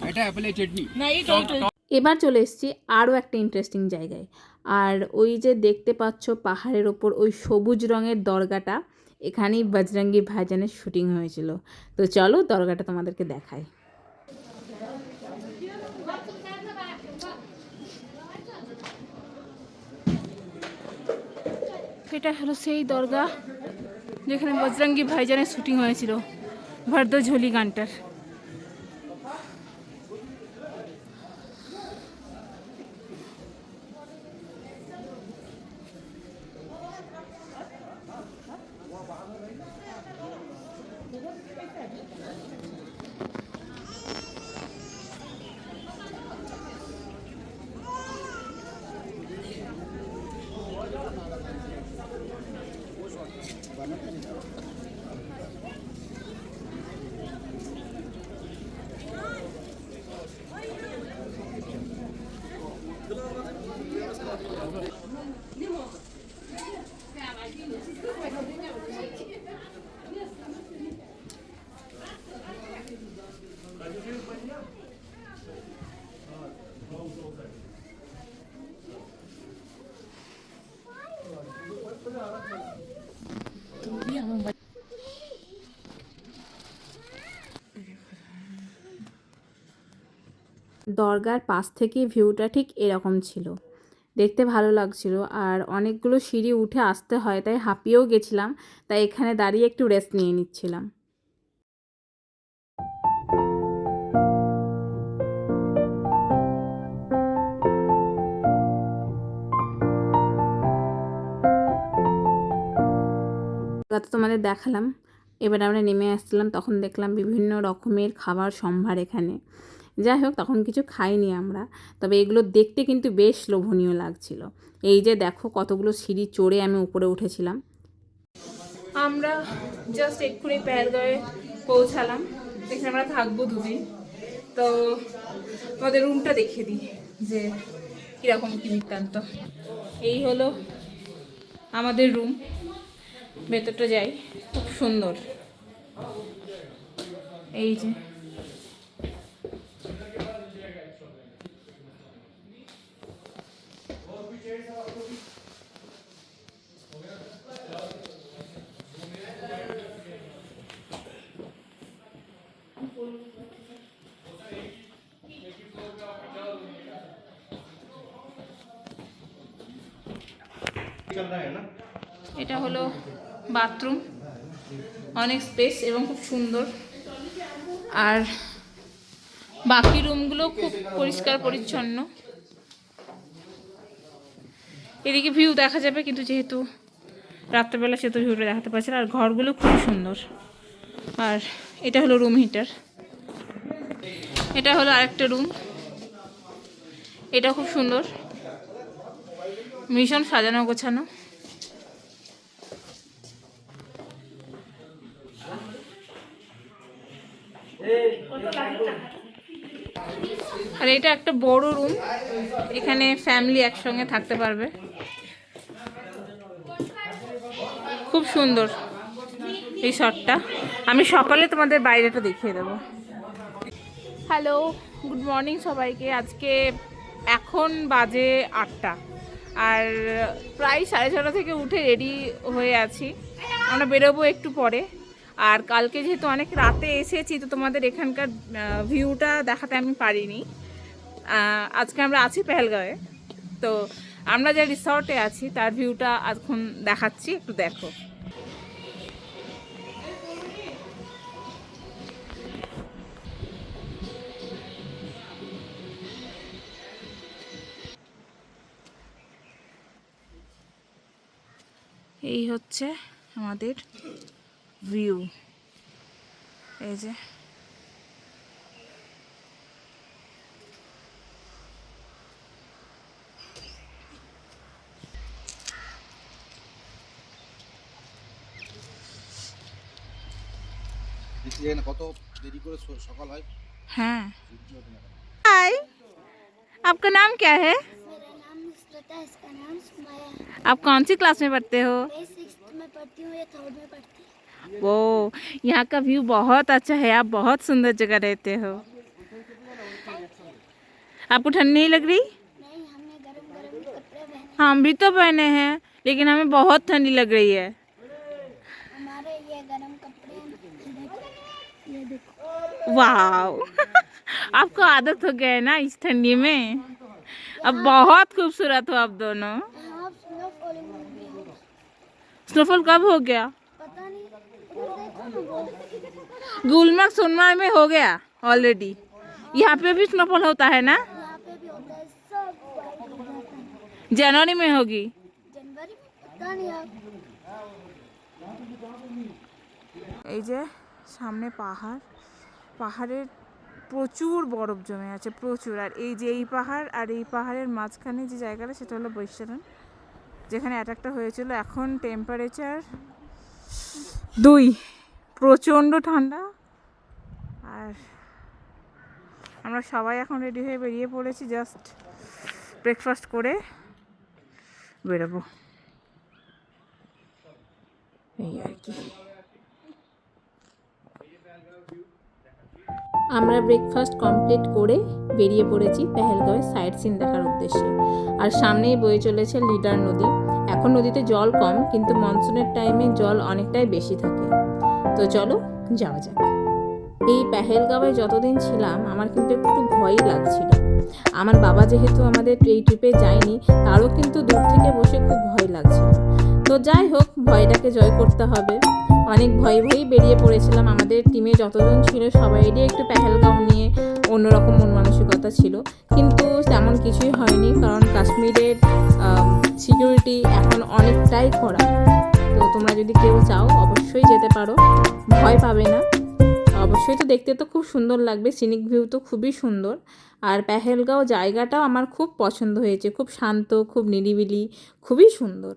Speaker 6: এটা অ্যাপেলের চটনি
Speaker 8: ना ये टोटल
Speaker 4: এবার চলে এসেছি আরও একটা ইন্টারেস্টিং জায়গায়। আর ওই যে দেখতে পাচ্ছ পাহাড়ের ওপর ওই সবুজ রঙের দরগাটা, এখানেই বজরঙ্গি ভাইজানের শুটিং হয়েছিল। তো চলো দরগাটা তোমাদেরকে দেখাই।
Speaker 1: এটা হলো সেই দরগা যেখানে বজরঙ্গি ভাইজানের শুটিং হয়েছিল ভরদঝোলি গানটার।
Speaker 4: দরগার পাশ থেকে ভিউটা ঠিক এরকম ছিল, দেখতে ভালো লাগছিল। আর অনেকগুলো সিঁড়ি উঠে আসতে হয়, তাই হাঁপিয়েও গেছিলাম, তাই এখানে দাঁড়িয়ে একটু রেস্ট নিয়ে নিচ্ছিলাম। তো তোমাদের দেখালাম। এবার আমরা নেমে আসছিলাম, তখন দেখলাম বিভিন্ন রকমের খাবার সম্ভার এখানে। যাই হোক, তখন কিছু খাইনি আমরা, তবে এগুলো দেখতে কিন্তু বেশ লোভনীয় লাগছিল। এই যে দেখো কতগুলো সিঁড়ি চড়ে আমি উপরে উঠেছিলাম।
Speaker 1: আমরা জাস্ট এক্ষুনি পেহেলগাঁওয়ে পৌঁছালাম, এখানে আমরা থাকবো দুদিন। তো আমাদের রুমটা দেখিয়ে দিই যে কীরকম কী বৃত্তান্ত। এই হলো আমাদের রুম, ভেতরটা যাই, খুব সুন্দর। এই যে এটা হলো বাথরুম, অনেক স্পেস এবং খুব সুন্দর। আর বাকি রুমগুলো খুব পরিষ্কার পরিচ্ছন্ন। এদিকে ভিউ দেখা যাবে, কিন্তু যেহেতু রাত্রেবেলা সেহেতু ভিউটা দেখাতে পারছি না। আর ঘরগুলো খুব সুন্দর। আর এটা হলো রুম হিটার, এটা হলো আরেকটা রুম, এটা খুব সুন্দর, ভীষণ সাজানো গোছানো। আর এটা একটা বড় রুম, এখানে ফ্যামিলি একসঙ্গে থাকতে পারবে। খুব সুন্দর এই শটটা। আমি সকালে তোমাদের বাইরেটা দেখিয়ে দেবো। হ্যালো, গুড মর্নিং সবাইকে। আজকে এখন বাজে 8টা, আর প্রায় 6:30 থেকে উঠে রেডি হয়ে আছি। আমরা বেরোবো একটু পরে। আর কালকে যেহেতু অনেক রাতে এসেছি, তো তোমাদের এখানকার ভিউটা দেখাতে আমি পারিনি। আজকে আমরা আছি পেহেলগাঁওয়ে, তো আমরা যে রিসর্টে আছি তার ভিউটা এখন দেখাচ্ছি, একটু দেখো। এই হচ্ছে আমাদের ভিউ, এই যে हाँ। हाय, आपका नाम क्या है?
Speaker 3: मेरा नाम नुसरत है, इसका नाम सुमाया है।
Speaker 1: आप कौन सी क्लास में पढ़ते हो?
Speaker 3: मैं 6th में पढ़ती हूँ, ये 3rd में पढ़ती है।
Speaker 1: वो यहाँ का व्यू बहुत अच्छा है, आप बहुत सुंदर जगह रहते हो। आपको ठंड नहीं लग रही?
Speaker 3: नहीं, हमने गरम गरम कपड़े पहने।
Speaker 1: हम भी तो पहने हैं, लेकिन हमें बहुत ठंडी लग रही है।
Speaker 3: हमारे ये गरम कपड़े हैं, ये देखो।
Speaker 1: वाह आपको आदत हो गया है ना इस ठंडी में। अब बहुत खूबसूरत हो आप दोनों।
Speaker 3: हाँ, स्नोफॉलिंग भी होगा।
Speaker 1: स्नोफॉल कब हो गया?
Speaker 3: पता नहीं, उधर देखो ना वो।
Speaker 1: गुलमर्ग सोनमार्ग में हो गया ऑलरेडी। यहाँ पे भी स्नोफॉल होता है ना?
Speaker 3: यहाँ पे भी होता है, सब वाइट हो जाता है।
Speaker 1: जनवरी में होगी।
Speaker 3: जनवरी में पता नहीं आप।
Speaker 1: এই যে সামনে পাহাড়, পাহাড়ের প্রচুর বরফ জমে আছে, প্রচুর। আর এই যে এই পাহাড় আর এই পাহাড়ের মাঝখানে যে জায়গাটা, সেটা হলো বৈশারণ, যেখানে অ্যাটাকটা হয়েছিল। এখন টেম্পারেচার 2, প্রচণ্ড ঠান্ডা। আর আমরা সবাই এখন রেডি হয়ে বেরিয়ে পড়েছি, জাস্ট ব্রেকফাস্ট করে বেরোবো, এই আর কি।
Speaker 4: আমরা ব্রেকফাস্ট কমপ্লিট করে বেরিয়ে পড়েছি পেহেলগাঁওয়ের সাইট সিন দেখার উদ্দেশ্যে। আর সামনেই বয়ে চলেছে লিডার নদী। এখন নদীতে জল কম, কিন্তু মনসুনের টাইমে জল অনেকটাই বেশি থাকে। তো চলো যাওয়া যাক। এই পেহেলগাঁওয়ে যতদিন ছিলাম আমার কিন্তু একটু ভয়ই লাগছিল। আমার বাবা যেহেতু আমাদের এই ট্রিপে যায়নি, তারও কিন্তু দূর থেকে বসে খুব ভয় লাগছিল। তো যাই হোক, ভয়টাকে জয় করতে হবে। অনেক ভয়ে বেরিয়ে পড়েছিলাম। আমাদের টিমে যতজন ছিল সবাইরই একটু পেহেলগাঁও নিয়ে অন্যরকম মন মানসিকতা ছিল, কিন্তু তেমন কিছুই হয়নি, কারণ কাশ্মীরের সিকিউরিটি এখন অনেকটাই কড়া। তো তোমরা যদি কেউ চাও অবশ্যই যেতে পারো, ভয় পাবে না। অবশ্যই তো দেখতে তো খুব সুন্দর লাগবে, সিনিক ভিউ তো খুবই সুন্দর। আর পেহেলগাঁও জায়গাটাও আমার খুব পছন্দ হয়েছে, খুব শান্ত, খুব নিরিবিলি, খুবই সুন্দর।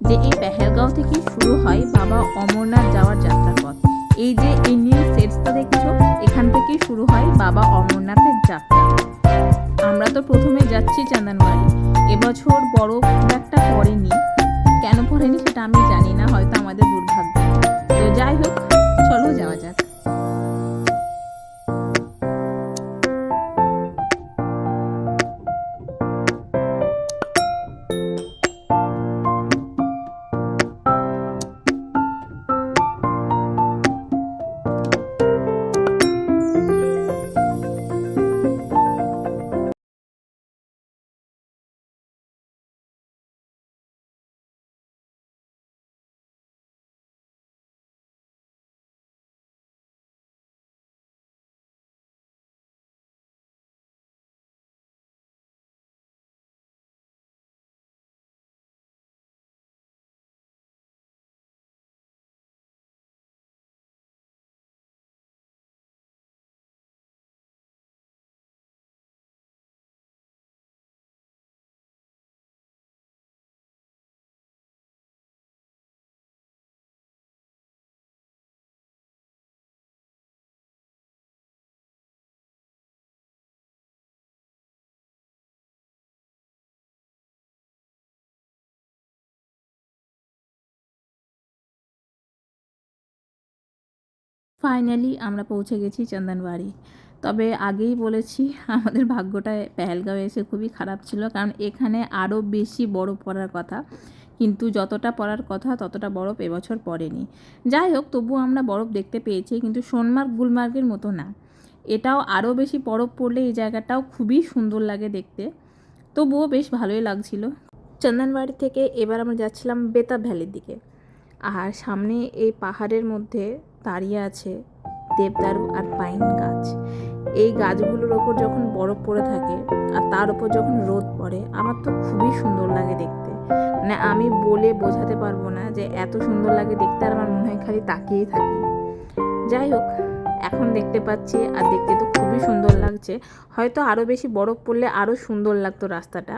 Speaker 4: যে এই পেহেলগাঁও থেকে শুরু হয় বাবা অমরনাথ যাওয়ার যাত্রাপথ। এই যে এই নীল সেটসটা দেখছো, এখান থেকেই শুরু হয় বাবা অমরনাথের যাত্রা। আমরা তো প্রথমে যাচ্ছি চন্দনবাড়ি। এবছর বরফ খুব একটা পড়েনি, কেন পড়েনি সেটা আমি জানি না, হয়তো আমাদের দুর্ভাগ্য। তো যাই হোক, চলো যাওয়া যাক। ফাইনালি আমরা পৌঁছে গেছি চন্দনবাড়ি। তবে আগেই বলেছি, আমাদের ভাগ্যটা পেহেলগাঁও এসে খুবই খারাপ ছিল, কারণ এখানে আরও বেশি বরফ পড়ার কথা, কিন্তু যতটা পড়ার কথা ততটা বরফ এবছর পড়েনি। যাই হোক, তবুও আমরা বরফ দেখতে পেয়েছি, কিন্তু সোনমার্গ গুলমার্গের মতো না। এটাও আরও বেশি বরফ পড়লে এই জায়গাটাও খুবই সুন্দর লাগে দেখতে, তবুও বেশ ভালোই লাগছিল। চন্দনবাড়ি থেকে এবার আমরা যাচ্ছিলাম বেতাব ভ্যালির দিকে। আর সামনে এই পাহাড়ের মধ্যে দাঁড়িয়ে আছে দেবদারু আর পাইন গাছ। এই গাছগুলোর ওপর যখন বরফ পড়ে থাকে আর তার ওপর যখন রোদ পড়ে, আমার তো খুবই সুন্দর লাগে দেখতে। মানে আমি বলে বোঝাতে পারবো না যে এত সুন্দর লাগে দেখতে, আর আমার মনে হয় খালি তাকিয়েই থাকি। যাই হোক, এখন দেখতে পাচ্ছি আর দেখতে তো খুবই সুন্দর লাগছে। হয়তো আরও বেশি বরফ পড়লে আরও সুন্দর লাগতো রাস্তাটা।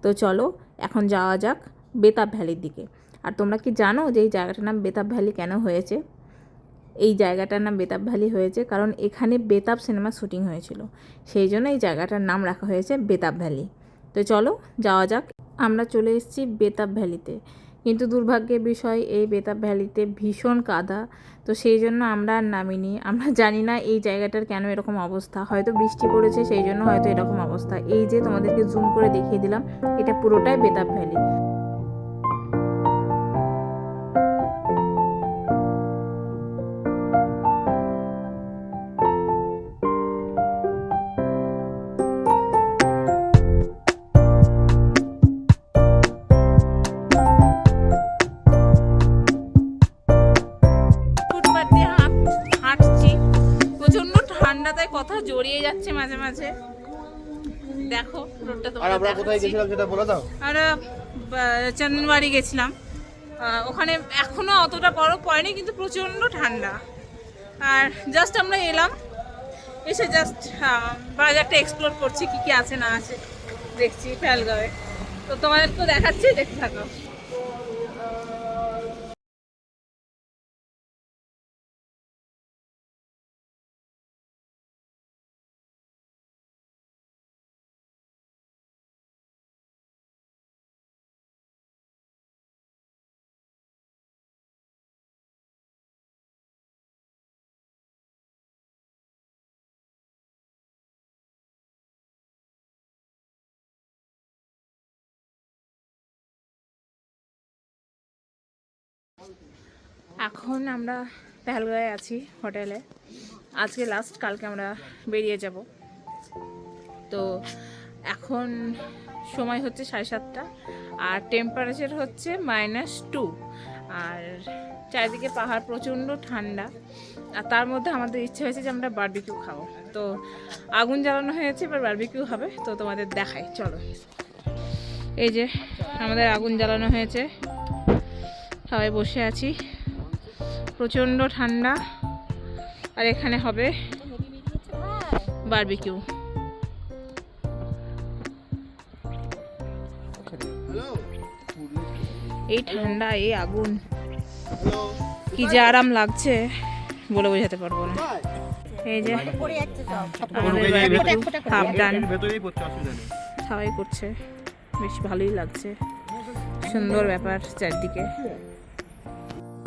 Speaker 4: তো চলো এখন যাওয়া যাক বেতাব ভ্যালির দিকে। আর তোমরা কি জানো যে এই জায়গাটার নাম বেতাব ভ্যালি কেন হয়েছে? এই জায়গাটার নাম বেতাব ভ্যালি হয়েছে কারণ এখানে বেতাব সিনেমা শ্যুটিং হয়েছিল, সেই জন্য এই জায়গাটার নাম রাখা হয়েছে বেতাব ভ্যালি। তো চলো যাওয়া যাক। আমরা চলে এসেছি বেতাব ভ্যালিতে, কিন্তু দুর্ভাগ্যের বিষয় এই বেতাব ভ্যালিতে ভীষণ কাদা, তো সেই জন্য আমরা আর নামিনি। আমরা জানি না এই জায়গাটার কেন এরকম অবস্থা, হয়তো বৃষ্টি পড়েছে সেই জন্য হয়তো এরকম অবস্থা। এই যে তোমাদেরকে জুম করে দেখিয়ে দিলাম, এটা পুরোটাই বেতাব ভ্যালি।
Speaker 1: ঠান্ডাতে কথা জড়িয়ে যাচ্ছে মাঝে মাঝে। দেখো রোডটা
Speaker 5: আর আমরা কোথায় গেছিলাম সেটা বলে দাও।
Speaker 1: আর চন্দনবাড়ি গেছিলাম, ওখানে এখনো অতটা বরফ পড়েনি, কিন্তু প্রচণ্ড ঠান্ডা। আর জাস্ট আমরা এলাম, এসে জাস্ট বাজারটা এক্সপ্লোর করছি, কি কি আছে না আছে দেখছি পেহেলগাঁওয়ে। তো তোমাদেরকেও দেখাচ্ছি, দেখতে থাকো। এখন আমরা পেহেলগাঁওয়ে আছি হোটেলে। আজকে লাস্ট, কালকে আমরা বেরিয়ে যাব। তো এখন সময় হচ্ছে 7:30, আর টেম্পারেচার হচ্ছে -2, আর চারিদিকে পাহাড়, প্রচণ্ড ঠান্ডা। আর তার মধ্যে আমাদের ইচ্ছে হয়েছে যে আমরা বারবিকিউ খাবো, তো আগুন জ্বালানো হয়েছে, এবার বারবিকিউ হবে। তো তোমাদের দেখাই, চলো। এই যে আমাদের আগুন জ্বালানো হয়েছে, সবাই বসে আছি, প্রচণ্ড ঠান্ডা। আর এখানে হবে বারবিকিউ। এই ঠান্ডা, এই আগুন, কি যে আরাম লাগছে বলে বোঝাতে পারবো না। এই যে আমাদের হাফ ডান সবাই করছে, বেশ ভালোই লাগছে, সুন্দর ব্যাপার চারদিকে।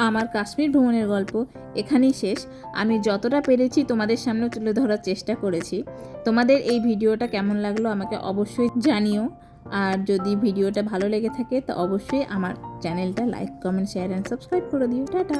Speaker 4: আমার কাশ্মীর ভ্রমণের গল্প এখানেই শেষ। আমি যতটা পেরেছি তোমাদের সামনে তুলে ধরার চেষ্টা করেছি। তোমাদের এই ভিডিওটা কেমন লাগলো আমাকে অবশ্যই জানিও। আর যদি ভিডিওটা ভালো লেগে থাকে তো অবশ্যই আমার চ্যানেলটা like, comment, share and subscribe করে দিও। টাটা।